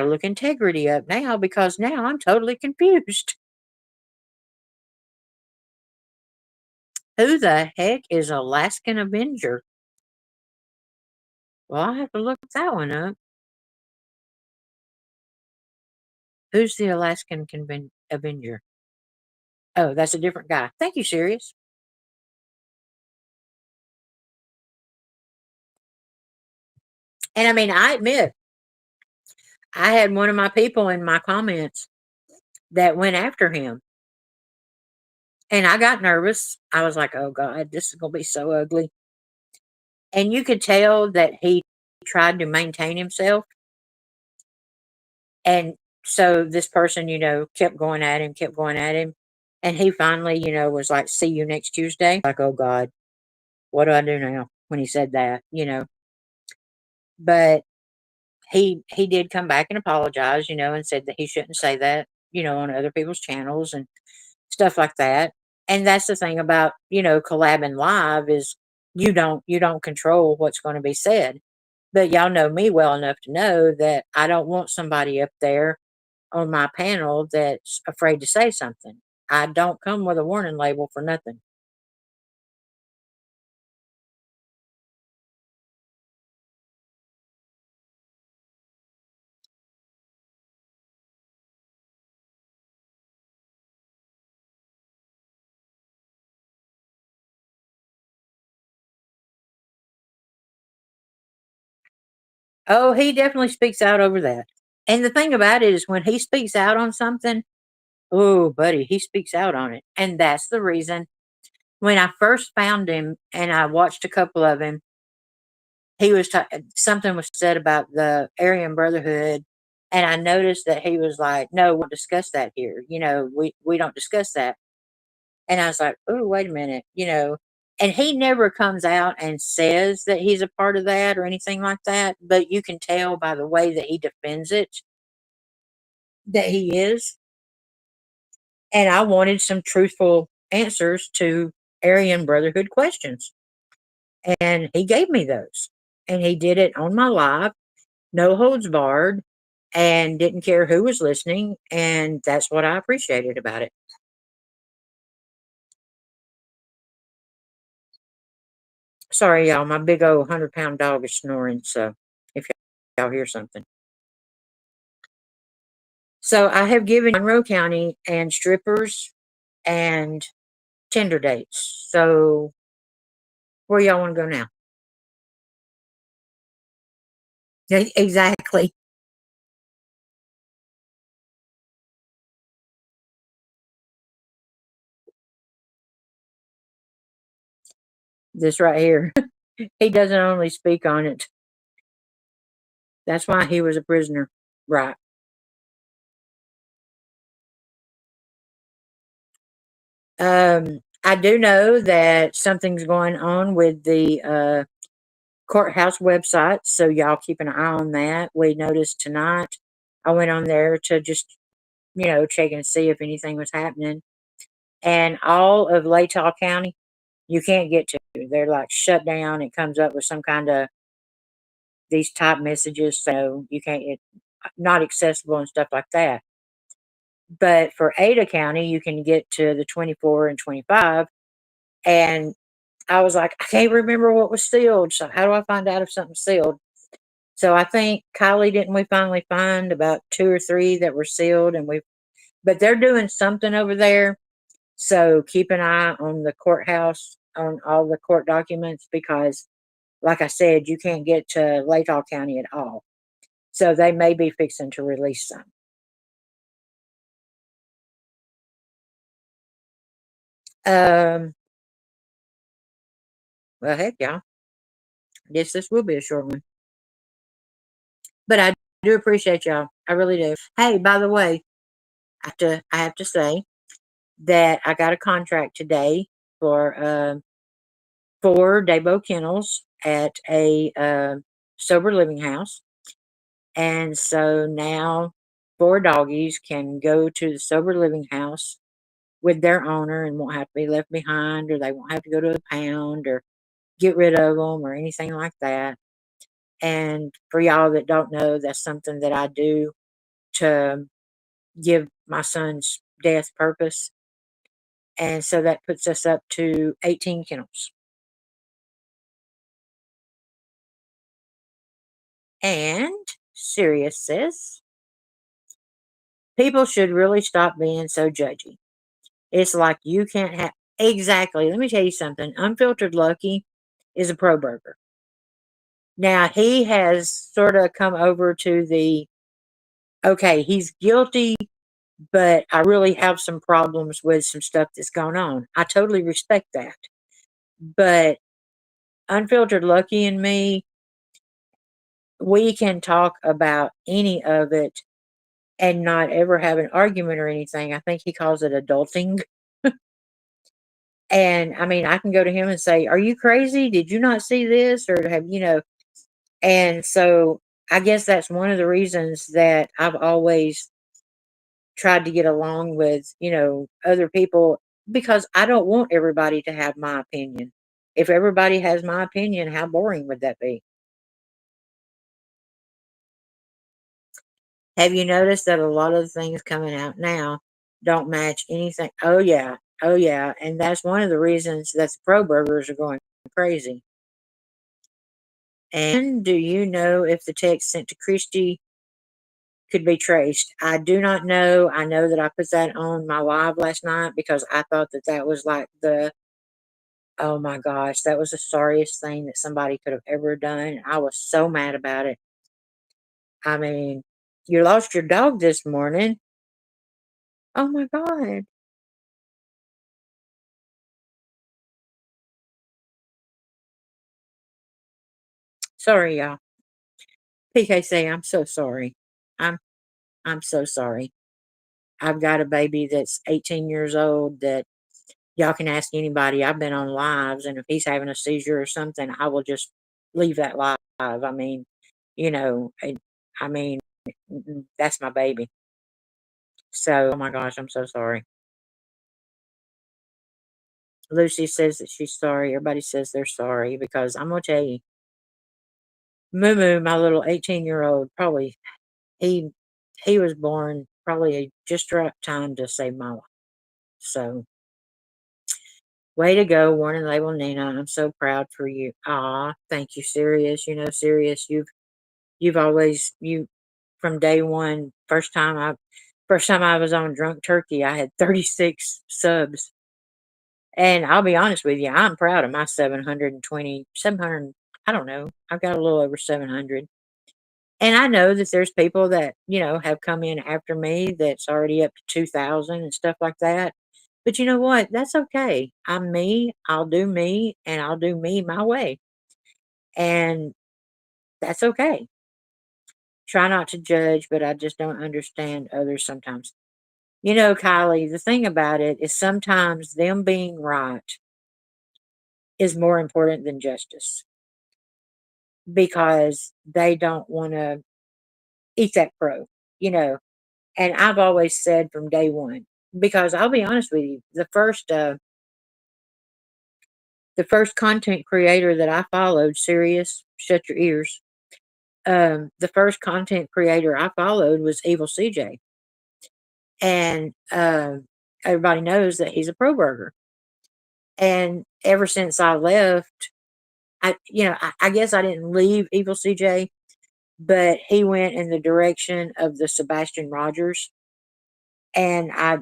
look integrity up now because now I'm totally confused. Who the heck is Alaskan Avenger? Well, I'll have to look that one up. Who's the Alaskan Avenger? Oh, that's a different guy. Thank you, Sirius. And I mean, I admit, I had one of my people in my comments that went after him. And I got nervous. I was like, oh God, this is going to be so ugly. And you could tell that he tried to maintain himself. And so this person, kept going at him, kept going at him. And he finally, was like, see you next Tuesday. Like, oh God, what do I do now when he said that? But he did come back and apologize, and said that he shouldn't say that, on other people's channels and stuff like that. And that's the thing about, collabing live is you don't control what's going to be said. But y'all know me well enough to know that I don't want somebody up there on my panel that's afraid to say something. I don't come with a warning label for nothing. Oh, he definitely speaks out over that. And the thing about it is when he speaks out on something, oh, buddy, he speaks out on it. And that's the reason when I first found him and I watched a couple of him, he was something was said about the Aryan Brotherhood, and I noticed that he was like, "No, we don't discuss that here. We don't discuss that." And I was like, "Oh, wait a minute," And he never comes out and says that he's a part of that or anything like that, but you can tell by the way that he defends it that he is. And I wanted some truthful answers to Aryan Brotherhood questions. And he gave me those. And he did it on my live, no holds barred, and didn't care who was listening. And that's what I appreciated about it. Sorry, y'all, my big old 100-pound dog is snoring. So if y'all hear something. So I have given Monroe County and strippers and Tinder dates. So where y'all want to go now? Exactly. This right here. He doesn't only speak on it. That's why he was a prisoner. Right. I do know that something's going on with the courthouse website, so y'all keep an eye on that. We noticed tonight. I went on there to just, check and see if anything was happening. And all of Latah County, you can't get to. They're like shut down. It comes up with some kind of these type messages, so you can't, not accessible and stuff like that. But for Ada County, you can get to the 24 and 25. And I was like, I can't remember what was sealed. So how do I find out if something's sealed? So I think Kylie, didn't we finally find about 2 or 3 that were sealed? But they're doing something over there. So keep an eye on the courthouse, on all the court documents, because like I said, you can't get to Latah County at all. So they may be fixing to release some. Um, well, heck, y'all. I guess this will be a short one. But I do appreciate y'all. I really do. Hey, by the way, I have to say that I got a contract today for 4 Dabo kennels at a sober living house. And so now 4 doggies can go to the sober living house with their owner and won't have to be left behind, or they won't have to go to a pound or get rid of them or anything like that. And for y'all that don't know, that's something that I do to give my son's death purpose. And so that puts us up to 18 kennels. And Sirius says, people should really stop being so judgy. It's like you can't have. Exactly. Let me tell you something. Unfiltered Lucky is a pro burger. Now, he has sort of come over to the, okay, he's guilty, but I really have some problems with some stuff that's going on. I totally respect that. But Unfiltered Lucky and me, we can talk about any of it and not ever have an argument or anything. I think he calls it adulting. And I mean, I can go to him and say, "Are you crazy? Did you not see this?" Or have, and so I guess that's one of the reasons that I've always tried to get along with, other people, because I don't want everybody to have my opinion. If everybody has my opinion, how boring would that be? Have you noticed that a lot of the things coming out now don't match anything? Oh, yeah. Oh, yeah. And that's one of the reasons that the pro burgers are going crazy. And do you know if the text sent to Christy could be traced? I do not know. I know that I put that on my live last night because I thought that that was like oh my gosh, that was the sorriest thing that somebody could have ever done. I was so mad about it. I mean, you lost your dog this morning. Oh my God. Sorry, y'all. PKC, I'm so sorry. I'm I'm so sorry. I've got a baby that's 18 years old that y'all can ask anybody. I've been on lives, and if he's having a seizure or something, I will just leave that live. I mean, you know, I, I mean, that's my baby. So, oh my gosh, I'm so sorry. Lucy says that she's sorry. Everybody says they're sorry because I'm gonna tell you, Moo Moo, my little 18-year-old, probably he he was born probably just right time to save my life. So way to go, Warning Label Nina. I'm so proud for you. Ah, thank you, Sirius. Sirius, you've always you from day one. First time I was on Drunk Turkey, I had 36 subs. And I'll be honest with you, I'm proud of my 700. I don't know. I've got a little over 700. And I know that there's people that, have come in after me that's already up to 2,000 and stuff like that. But you know what? That's okay. I'm me. I'll do me and I'll do me my way. And that's okay. Try not to judge, but I just don't understand others sometimes. Kylie, the thing about it is sometimes them being right is more important than justice because they don't want to eat that crow, you know. And I've always said from day one, because I'll be honest with you, the first content creator that I followed, Serious, shut your ears. The first content creator I followed was Evil CJ, and everybody knows that he's a pro burger. And ever since I left, I guess I didn't leave Evil CJ, but he went in the direction of the Sebastian Rogers, and I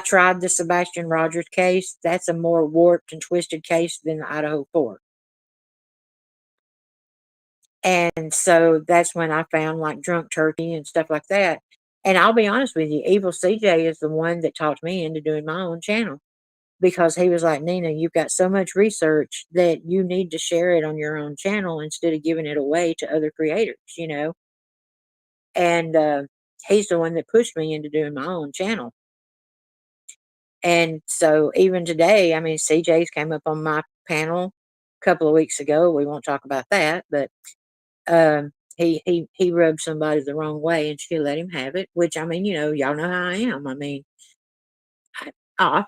tried the Sebastian Rogers case. That's a more warped and twisted case than the Idaho 4. And so that's when I found like Drunk Turkey and stuff like that. And I'll be honest with you, Evil CJ is the one that talked me into doing my own channel because he was like, Nina, you've got so much research that you need to share it on your own channel instead of giving it away to other creators. And he's the one that pushed me into doing my own channel. And so even today, I mean, CJ's came up on my panel a couple of weeks ago. We won't talk about that, but he rubbed somebody the wrong way, and she let him have it. Which I mean, y'all know how I am. I mean,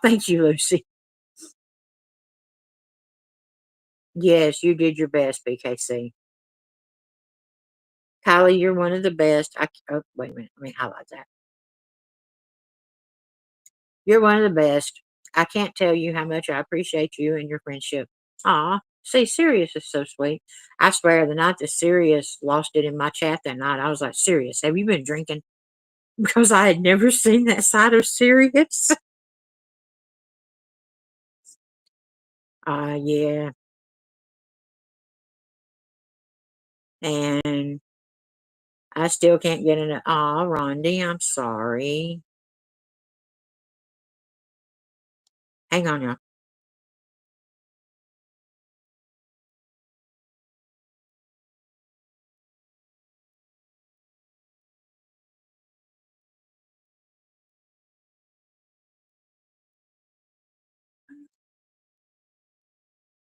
thank you, Lucy. Yes, you did your best, BKC. Kylie, you're one of the best. Oh, wait a minute. Let me highlight that. You're one of the best. I can't tell you how much I appreciate you and your friendship. Aw, see, Sirius is so sweet. I swear, the night that Sirius lost it in my chat that night, I was like, Sirius, have you been drinking? Because I had never seen that side of Sirius. Yeah. And I still can't get into, aw, Rondi, I'm sorry. Hang on, y'all.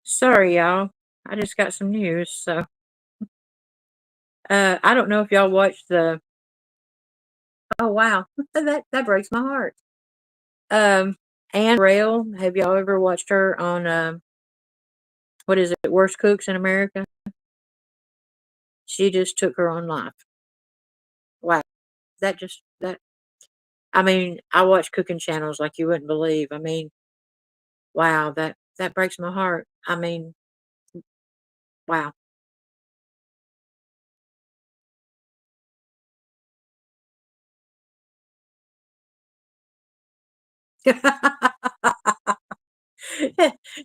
Sorry, y'all. I just got some news. So, I don't know if y'all watched the, oh, wow. that breaks my heart. Anne Rail, have y'all ever watched her on, what is it, Worst Cooks in America? She just took her own life. Wow. I mean, I watch cooking channels like you wouldn't believe. I mean, wow, that breaks my heart. I mean, wow.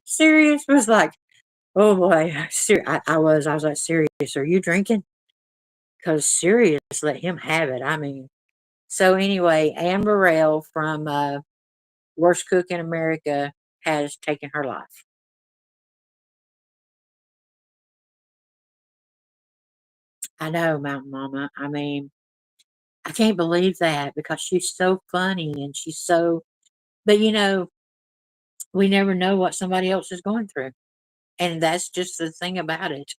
Sirius was like, oh boy, I was like, Sirius, are you drinking? Because Sirius let him have it. I mean, so anyway, Anne Burrell from Worst Cook in America has taken her life. I know, Mountain Mama. I mean, I can't believe that because she's so funny and she's so, but we never know what somebody else is going through. And that's just the thing about it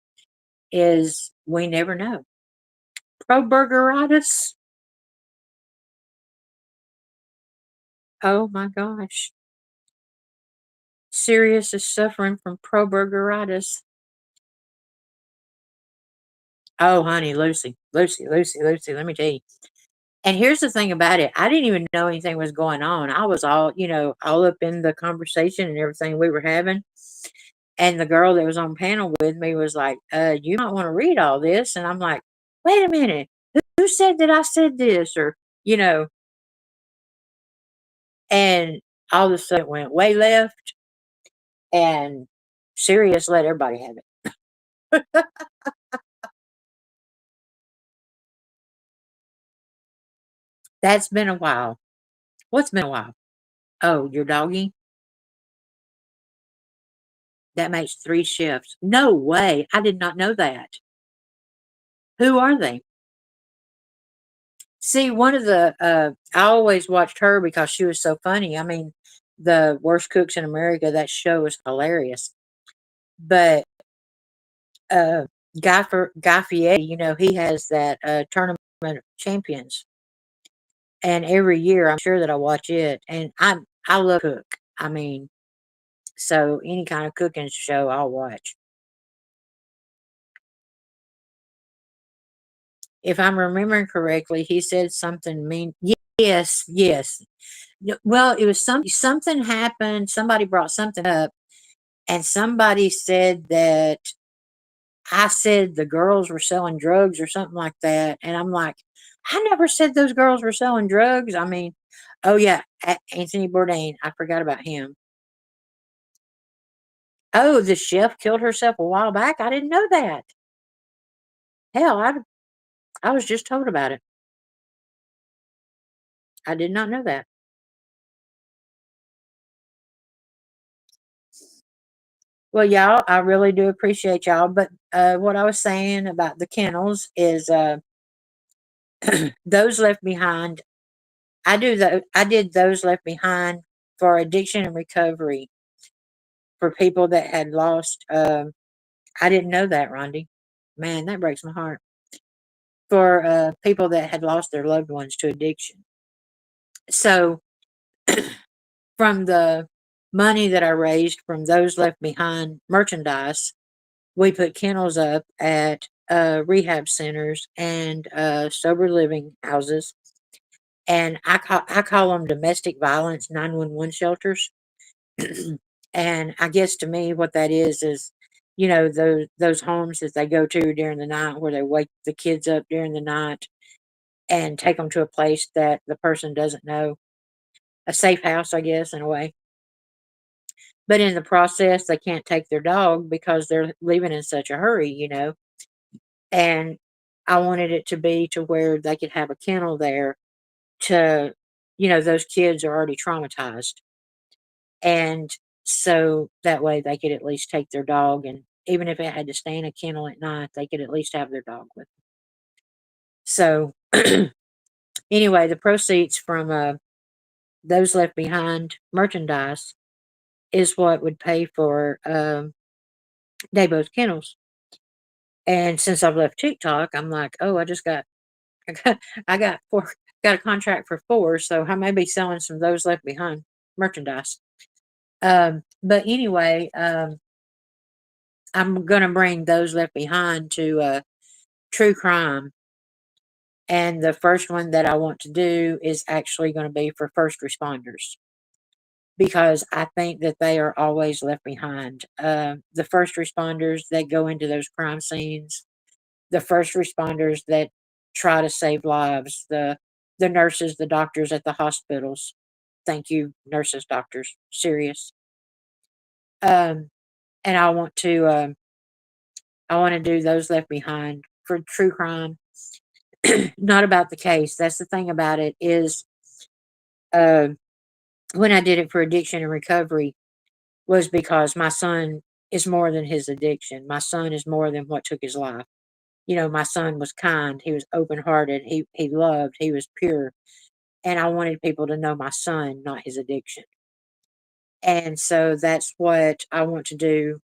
is we never know. Pro burgeritis. Oh my gosh. Sirius is suffering from pro burgeritis. Oh, honey, Lucy, Lucy, Lucy, Lucy, let me tell you. And here's the thing about it. I didn't even know anything was going on. I was all up in the conversation and everything we were having. And the girl that was on panel with me was like, you might want to read all this. And I'm like, wait a minute. Who said that I said this? Or, you know, and all of a sudden it went way left and Sirius let everybody have it. That's been a while. What's been a while? Oh, your doggy? That makes 3 shifts. No way. I did not know that. Who are they? See, one of the I always watched her because she was so funny. I mean, the Worst Cooks in America, that show is hilarious. But Guy Fieri, he has that tournament of champions. And every year I'm sure that I watch it. And I love cook. I mean, so any kind of cooking show I'll watch. If I'm remembering correctly, he said something mean. Yes, yes. Well, it was something happened. Somebody brought something up, and somebody said that I said the girls were selling drugs or something like that, and I'm like, I never said those girls were selling drugs. I mean, oh yeah, Anthony Bourdain. I forgot about him. Oh, the chef killed herself a while back. I didn't know that. Hell, I was just told about it. I did not know that. Well, y'all, I really do appreciate y'all. But what I was saying about the kennels is those left behind. I did those left behind for addiction and recovery for people that had lost. I didn't know that, Rondi. Man, that breaks my heart. For people that had lost their loved ones to addiction. So from the money that I raised from those left behind merchandise, we put kennels up at rehab centers and sober living houses, and I call them domestic violence 911 shelters And I guess to me, what that is, those homes that they go to during the night where they wake the kids up during the night and take them to a place that the person doesn't know, a safe house, I guess, in a way. But in the process, they can't take their dog because they're leaving in such a hurry. And I wanted it to be to where they could have a kennel there to, those kids are already traumatized. And so that way they could at least take their dog, and even if it had to stay in a kennel at night, they could at least have their dog with them. So anyway, the proceeds from those left behind merchandise is what would pay for Dabo's kennels. And since I've left TikTok, I'm like, oh, I got, I got four, got a contract for four, so I may be selling some of those left behind merchandise. But anyway, I'm gonna bring those left behind to true crime, and the first one that I want to do is actually going to be for first responders because I think that they are always left behind. The first responders that go into those crime scenes, the first responders that try to save lives, the nurses, the doctors at the hospitals. Thank you, nurses, doctors. Serious. Um, and I want to do those left behind for true crime. Not about the case. That's the thing about it is, uh, when I did it for addiction and recovery was because my son is more than his addiction. My son is more than what took his life. My son was kind. He was open hearted. He loved. He was pure. And I wanted people to know my son, not his addiction. And so that's what I want to do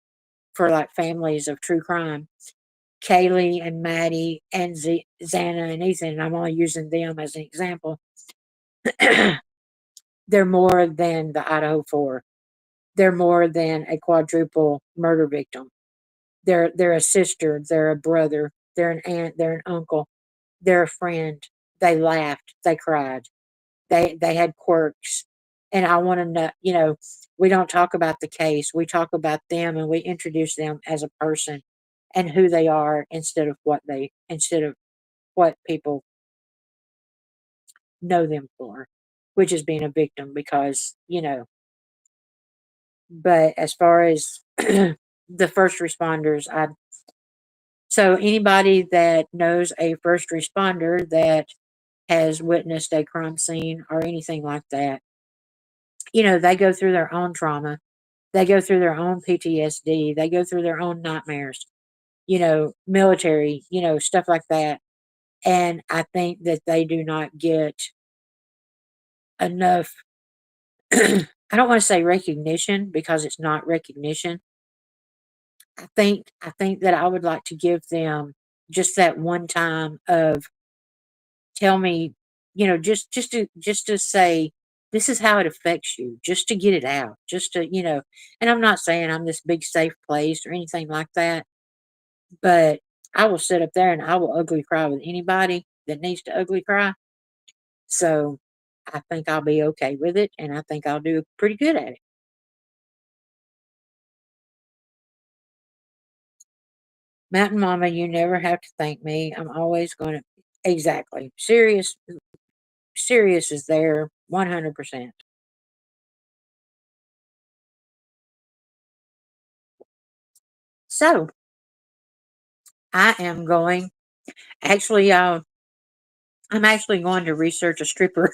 for like families of true crime. Kaylee and Maddie and Xana and Ethan, and I'm only using them as an example. They're more than the Idaho Four. They're more than a quadruple murder victim. They're a sister. They're a brother. They're an aunt. They're an uncle. They're a friend. They laughed. They cried. They had quirks, and I want to know. We don't talk about the case. We talk about them, and we introduce them as a person and who they are instead of what people know them for, which is being a victim. Because but as far as the first responders, so anybody that knows a first responder that has witnessed a crime scene or anything like that, they go through their own trauma. They go through their own PTSD. They go through their own nightmares, military, stuff like that. And I think that they do not get enough. I don't want to say recognition because it's not recognition. I think that I would like to give them just that one time of tell me, just to say this is how it affects you, just to get it out, just to, and I'm not saying I'm this big safe place or anything like that, but I will sit up there and I will ugly cry with anybody that needs to ugly cry. So I think I'll be okay with it, and I think I'll do pretty good at it. Mountain Mama, you never have to thank me. I'm always going to. Exactly. Serious is there 100%. So I am going, actually, I'm actually going to research a stripper.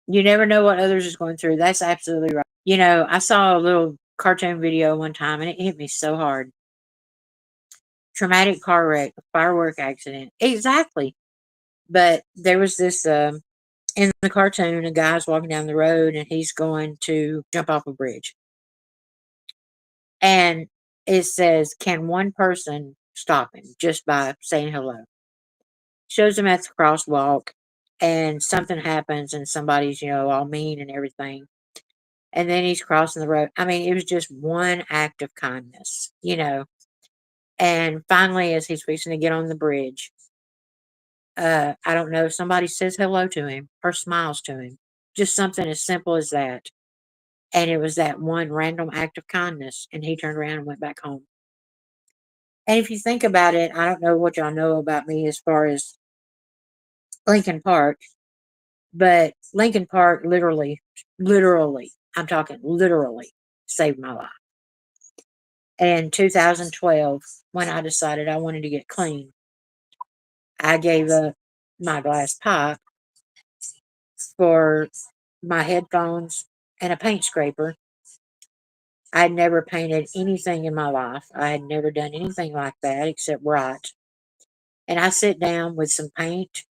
You never know what others is going through. That's absolutely right. I saw a little cartoon video one time and it hit me so hard. Traumatic car wreck, firework accident. Exactly. But there was this in the cartoon, a guy's walking down the road and he's going to jump off a bridge. And it says, can one person stop him just by saying hello? Shows him at the crosswalk and something happens and somebody's, all mean and everything. And then he's crossing the road. I mean, it was just one act of kindness. And finally, as he's fixing to get on the bridge, I don't know, somebody says hello to him or smiles to him. Just something as simple as that. And it was that one random act of kindness, and he turned around and went back home. And if you think about it, I don't know what y'all know about me as far as Lincoln Park, but Lincoln Park literally, I'm talking literally, saved my life. In 2012, when I decided I wanted to get clean, I gave up my glass pipe for my headphones and a paint scraper. I had never painted anything in my life. I had never done anything like that except write. And I sit down with some paint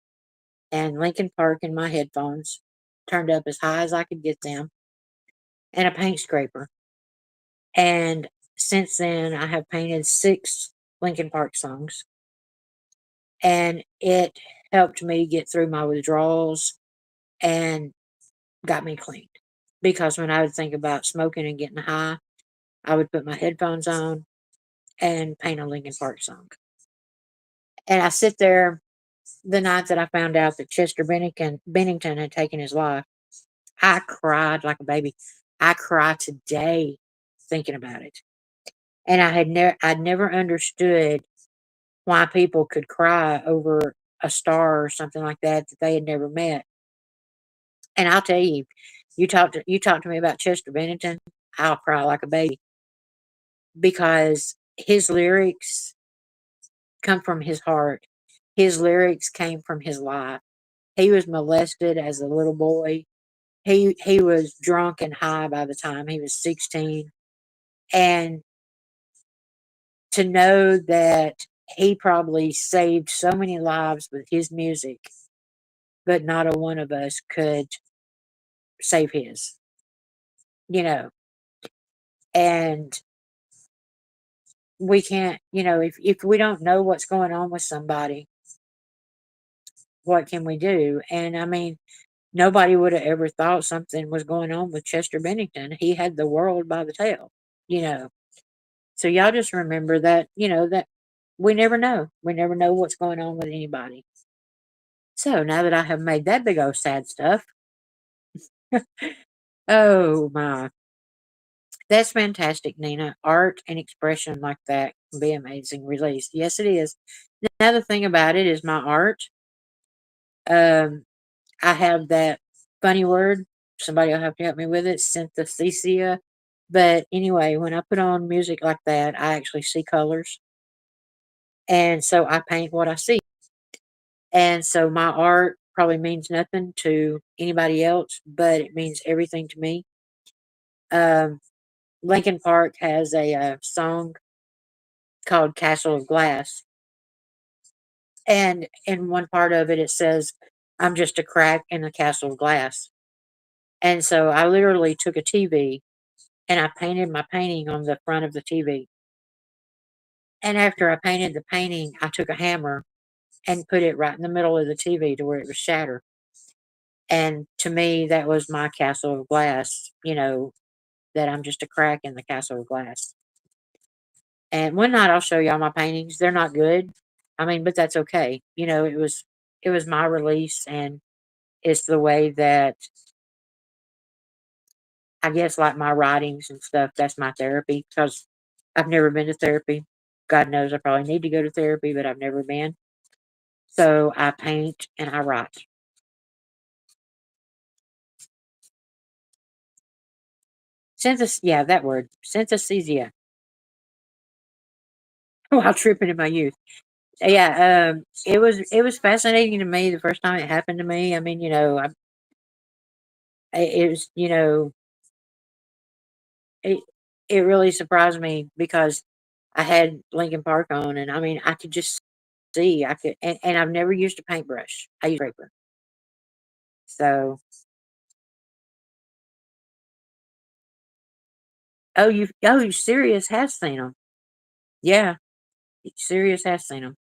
and Lincoln Park in my headphones, turned up as high as I could get them, and a paint scraper. And since then, I have painted 6 Lincoln Park songs, and it helped me get through my withdrawals and got me clean. Because when I would think about smoking and getting high, I would put my headphones on and paint a Lincoln Park song. And I sit there the night that I found out that Chester Bennington had taken his life. I cried like a baby. I cry today thinking about it. And I'd never understood why people could cry over a star or something like that they had never met. And I'll tell you, you talk to me about Chester Bennington, I'll cry like a baby because his lyrics come from his heart. His lyrics came from his life. He was molested as a little boy. He was drunk and high by the time he was 16. And to know that he probably saved so many lives with his music, but not a one of us could save his, you know. And we can't, if we don't know what's going on with somebody, what can we do? And I mean, nobody would have ever thought something was going on with Chester Bennington. He had the world by the tail, you know. So y'all just remember that, that we never know. We never know what's going on with anybody. So now that I have made that big old sad stuff, oh my, that's fantastic, Nina. Art and expression like that can be amazing. Release, yes, it is. Another thing about it is my art. Um, I have that funny word. Somebody will have to help me with it. Synthesia. But anyway, when I put on music like that, I actually see colors, and so I paint what I see. And so my art probably means nothing to anybody else, but it means everything to me. Um, Lincoln Park has a song called Castle of Glass. And in one part of it, it says, I'm just a crack in the castle of glass. And so I literally took a TV and I painted my painting on the front of the TV. And after I painted the painting, I took a hammer and put it right in the middle of the TV to where it was shattered. And to me, that was my castle of glass, that I'm just a crack in the castle of glass. And one night I'll show y'all my paintings. They're not good. I mean, but that's okay. It was my release, and it's the way that I guess like my writings and stuff, that's my therapy because I've never been to therapy. God knows I probably need to go to therapy, but I've never been. So I paint and I write. Yeah, that word. Synthesia. While tripping in my youth. Yeah, it was fascinating to me the first time it happened to me. I mean, it was, it it really surprised me because I had Lincoln Park on, and I mean, I could just see, and I've never used a paintbrush. I use paper. So, Sirius has seen them. Yeah, Sirius has seen them.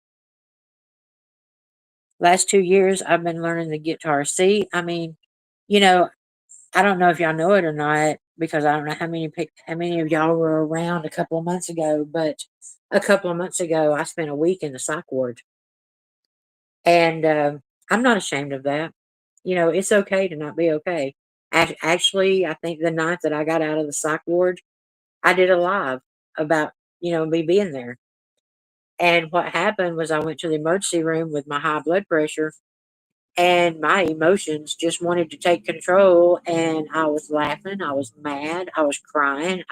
Last 2 years, I've been learning the guitar. See, I mean, you know, I don't know if y'all know it or not because I don't know how many of y'all were around a couple of months ago, but a couple of months ago, I spent a week in the psych ward. And I'm not ashamed of that. You know, it's okay to not be okay. Actually, I think the night that I got out of the psych ward, I did a live about, me being there. And what happened was I went to the emergency room with my high blood pressure, and my emotions just wanted to take control. And I was laughing, I was mad, I was crying,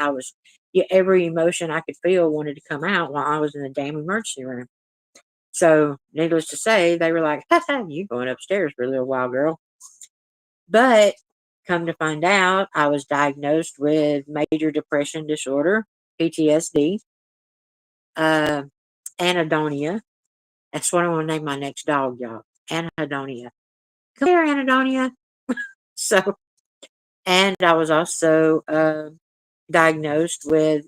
yeah, every emotion I could feel wanted to come out while I was in the damn emergency room. So, needless to say, they were like, you going upstairs for a little while, girl. But come to find out, I was diagnosed with major depression disorder, PTSD, uh, anhedonia. That's what I want to name my next dog, y'all. Anhedonia. Come here, Anhedonia. So, and I was also diagnosed with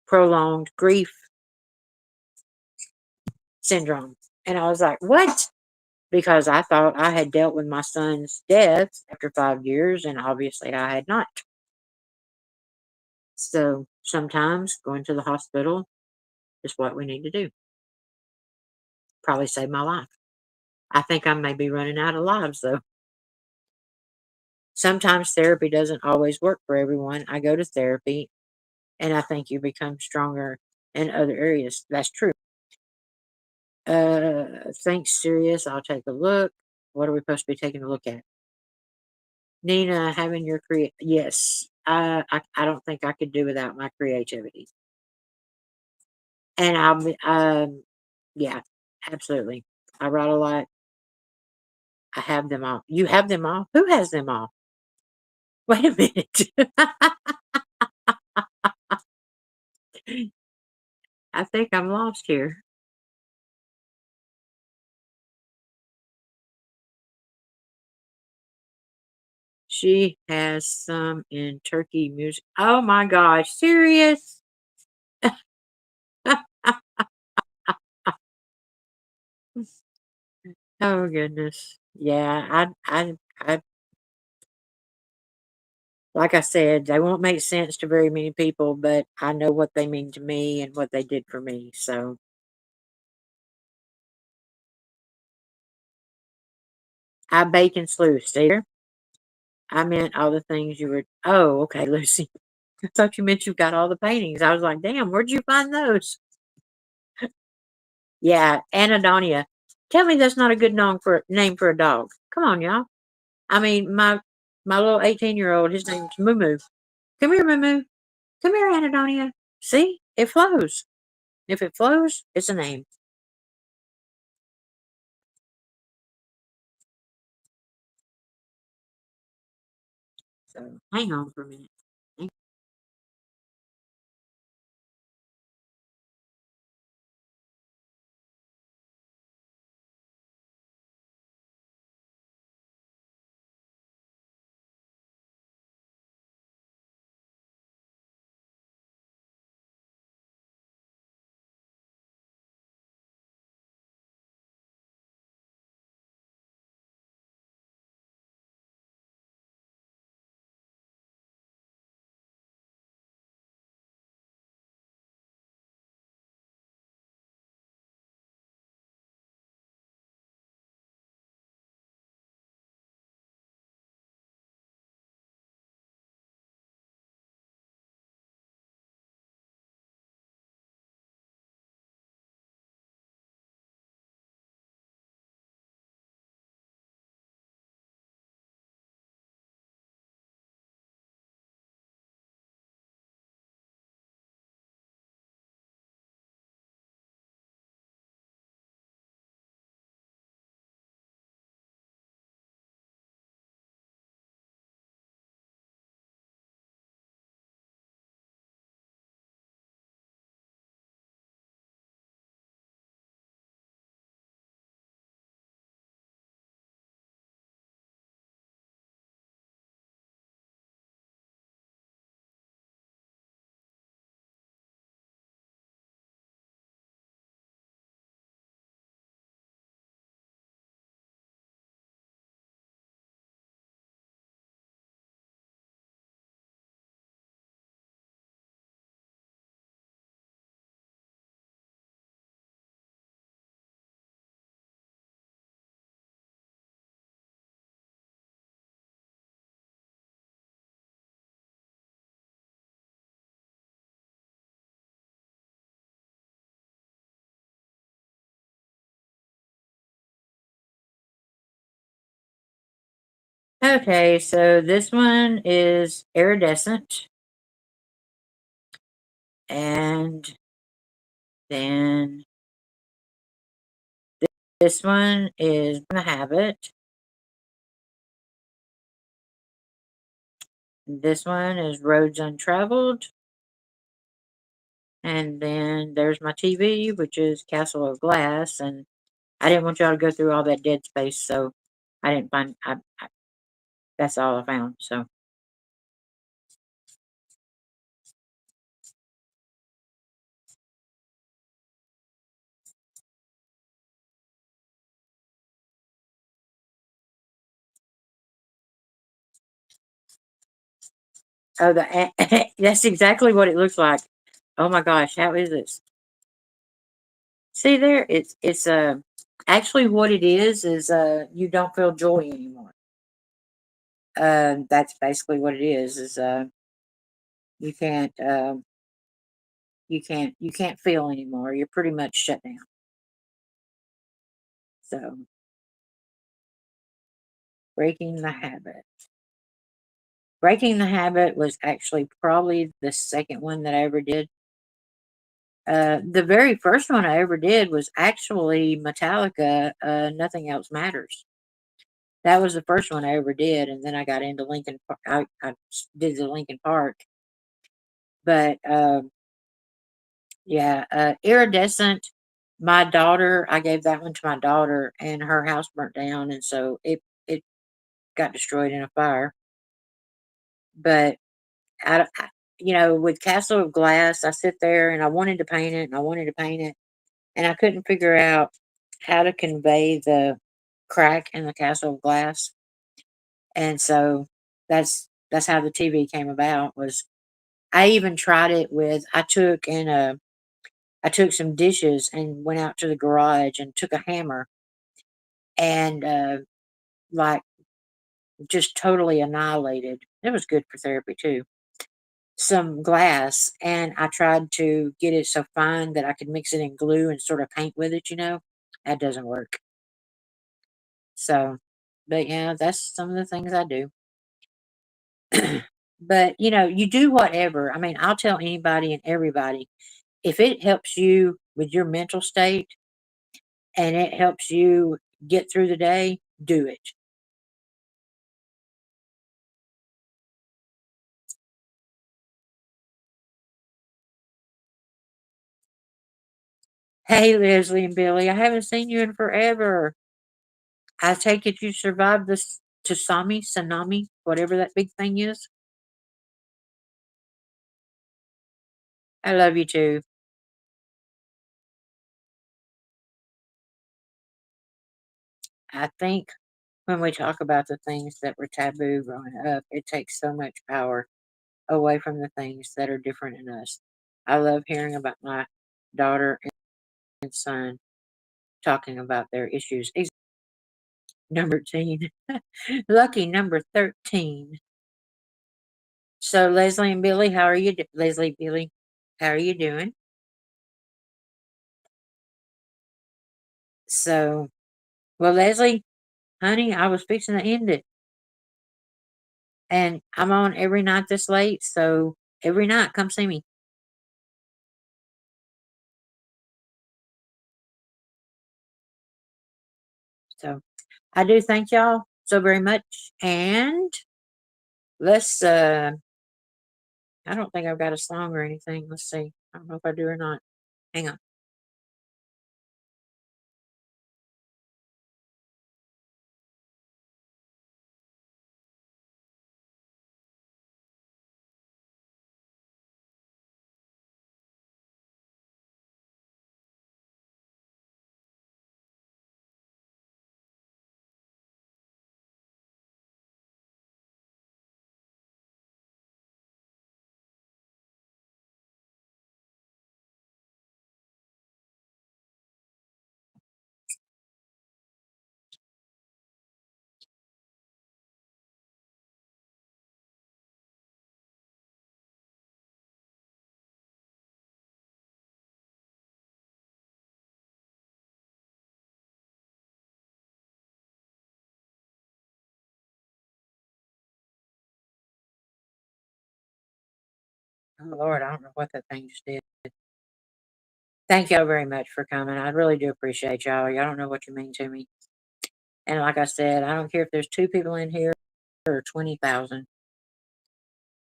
prolonged grief syndrome. And I was like, what? Because I thought I had dealt with my son's death after 5 years, and obviously I had not. So sometimes going to the hospital is what we need to do. Probably save my life. I think I may be running out of lives, though. Sometimes therapy doesn't always work for everyone. I go to therapy, and I think you become stronger in other areas. That's true. Thanks, serious. I'll take a look. What are we supposed to be taking a look at? Nina, having your yes, I don't think I could do without my creativity. And yeah, absolutely. I write a lot. I have them all. You have them all? Who has them all? Wait a minute. I think I'm lost here. She has some in Turkey music. Oh my gosh, serious? Oh goodness. Yeah, I like I said, they won't make sense to very many people, but I know what they mean to me and what they did for me. So I bake and slew. See there? I meant all the things you were. Oh, okay, Lucy. I thought you meant you've got all the paintings. I was like, damn, where'd you find those? Yeah, Anadonia. Tell me that's not a good name for a dog. Come on, y'all. I mean, my little 18-year-old, his name's Moo Moo. Come here, Moo Moo. Come here, Anadonia. See, it flows. If it flows, it's a name. So hang on for a minute. Okay, so this one is iridescent. And then this one is the habit. This one is roads untraveled. And then there's my TV, which is Castle of Glass. And I didn't want y'all to go through all that dead space, so I didn't find. That's all I found. So oh, that's exactly what it looks like. Oh my gosh, how is this? See there, it's actually what it is you don't feel joy anymore. That's basically what it is you can't you can't feel anymore. You're pretty much shut down. So breaking the habit. Breaking the habit was actually probably the second one that I ever did. The very first one I ever did was actually Metallica. Nothing else matters. That was the first one I ever did, and then I got into Lincoln. I did the Lincoln Park, but yeah, iridescent. My daughter, I gave that one to my daughter, and her house burnt down, and so it got destroyed in a fire. But with Castle of Glass, I sit there and I wanted to paint it, and I wanted to paint it, and I couldn't figure out how to convey the crack in the Castle of Glass, and so that's how the TV came about. Was I even tried it with I took some dishes and went out to the garage and took a hammer and like just totally annihilated. It was good for therapy too. Some glass, and I tried to get it so fine that I could mix it in glue and sort of paint with it. That doesn't work. So, but yeah, that's some of the things I do. But you do whatever. I mean, I'll tell anybody and everybody if it helps you with your mental state and it helps you get through the day, do it. Hey, Leslie and Billy, I haven't seen you in forever. I take it you survived this tsunami, whatever that big thing is. I love you too. I think when we talk about the things that were taboo growing up, it takes so much power away from the things that are different in us. I love hearing about my daughter and son talking about their issues. Number 13. Lucky number 13. So Leslie and Billy, how are you? Leslie, Billy, how are you doing? So, well, Leslie, honey, I was fixing to end it, and I'm on every night this late. So every night, come see me. So I do thank y'all so very much, and let's. I don't think I've got a song or anything. Let's see. I don't know if I do or not. Hang on. Oh, Lord, I don't know what that thing just did. Thank y'all very much for coming. I really do appreciate y'all. Y'all don't know what you mean to me. And like I said, I don't care if there's 2 people in here or 20,000.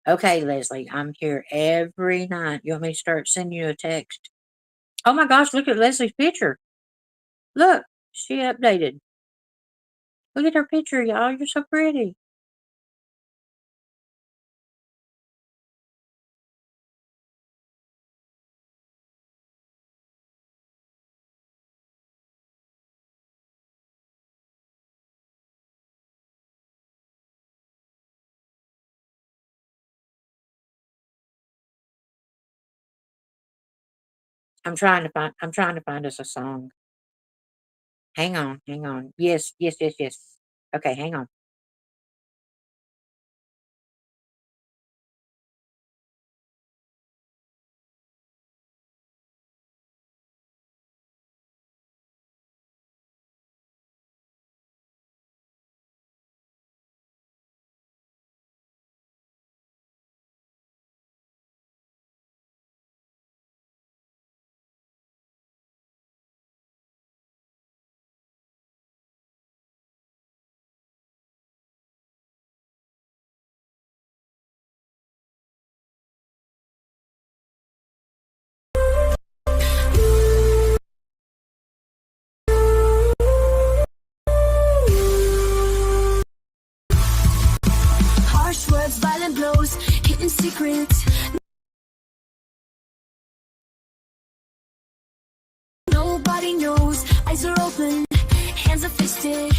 Okay, Leslie, I'm here every night. You want me to start sending you a text? Oh my gosh, look at Leslie's picture. Look, she updated. Look at her picture, y'all. You're so pretty. I'm trying to find us a song. Hang on, hang on. Yes, yes, yes, yes. Okay, hang on. Harsh words, violent blows, hidden secrets. Nobody knows. Eyes are open, hands are fisted.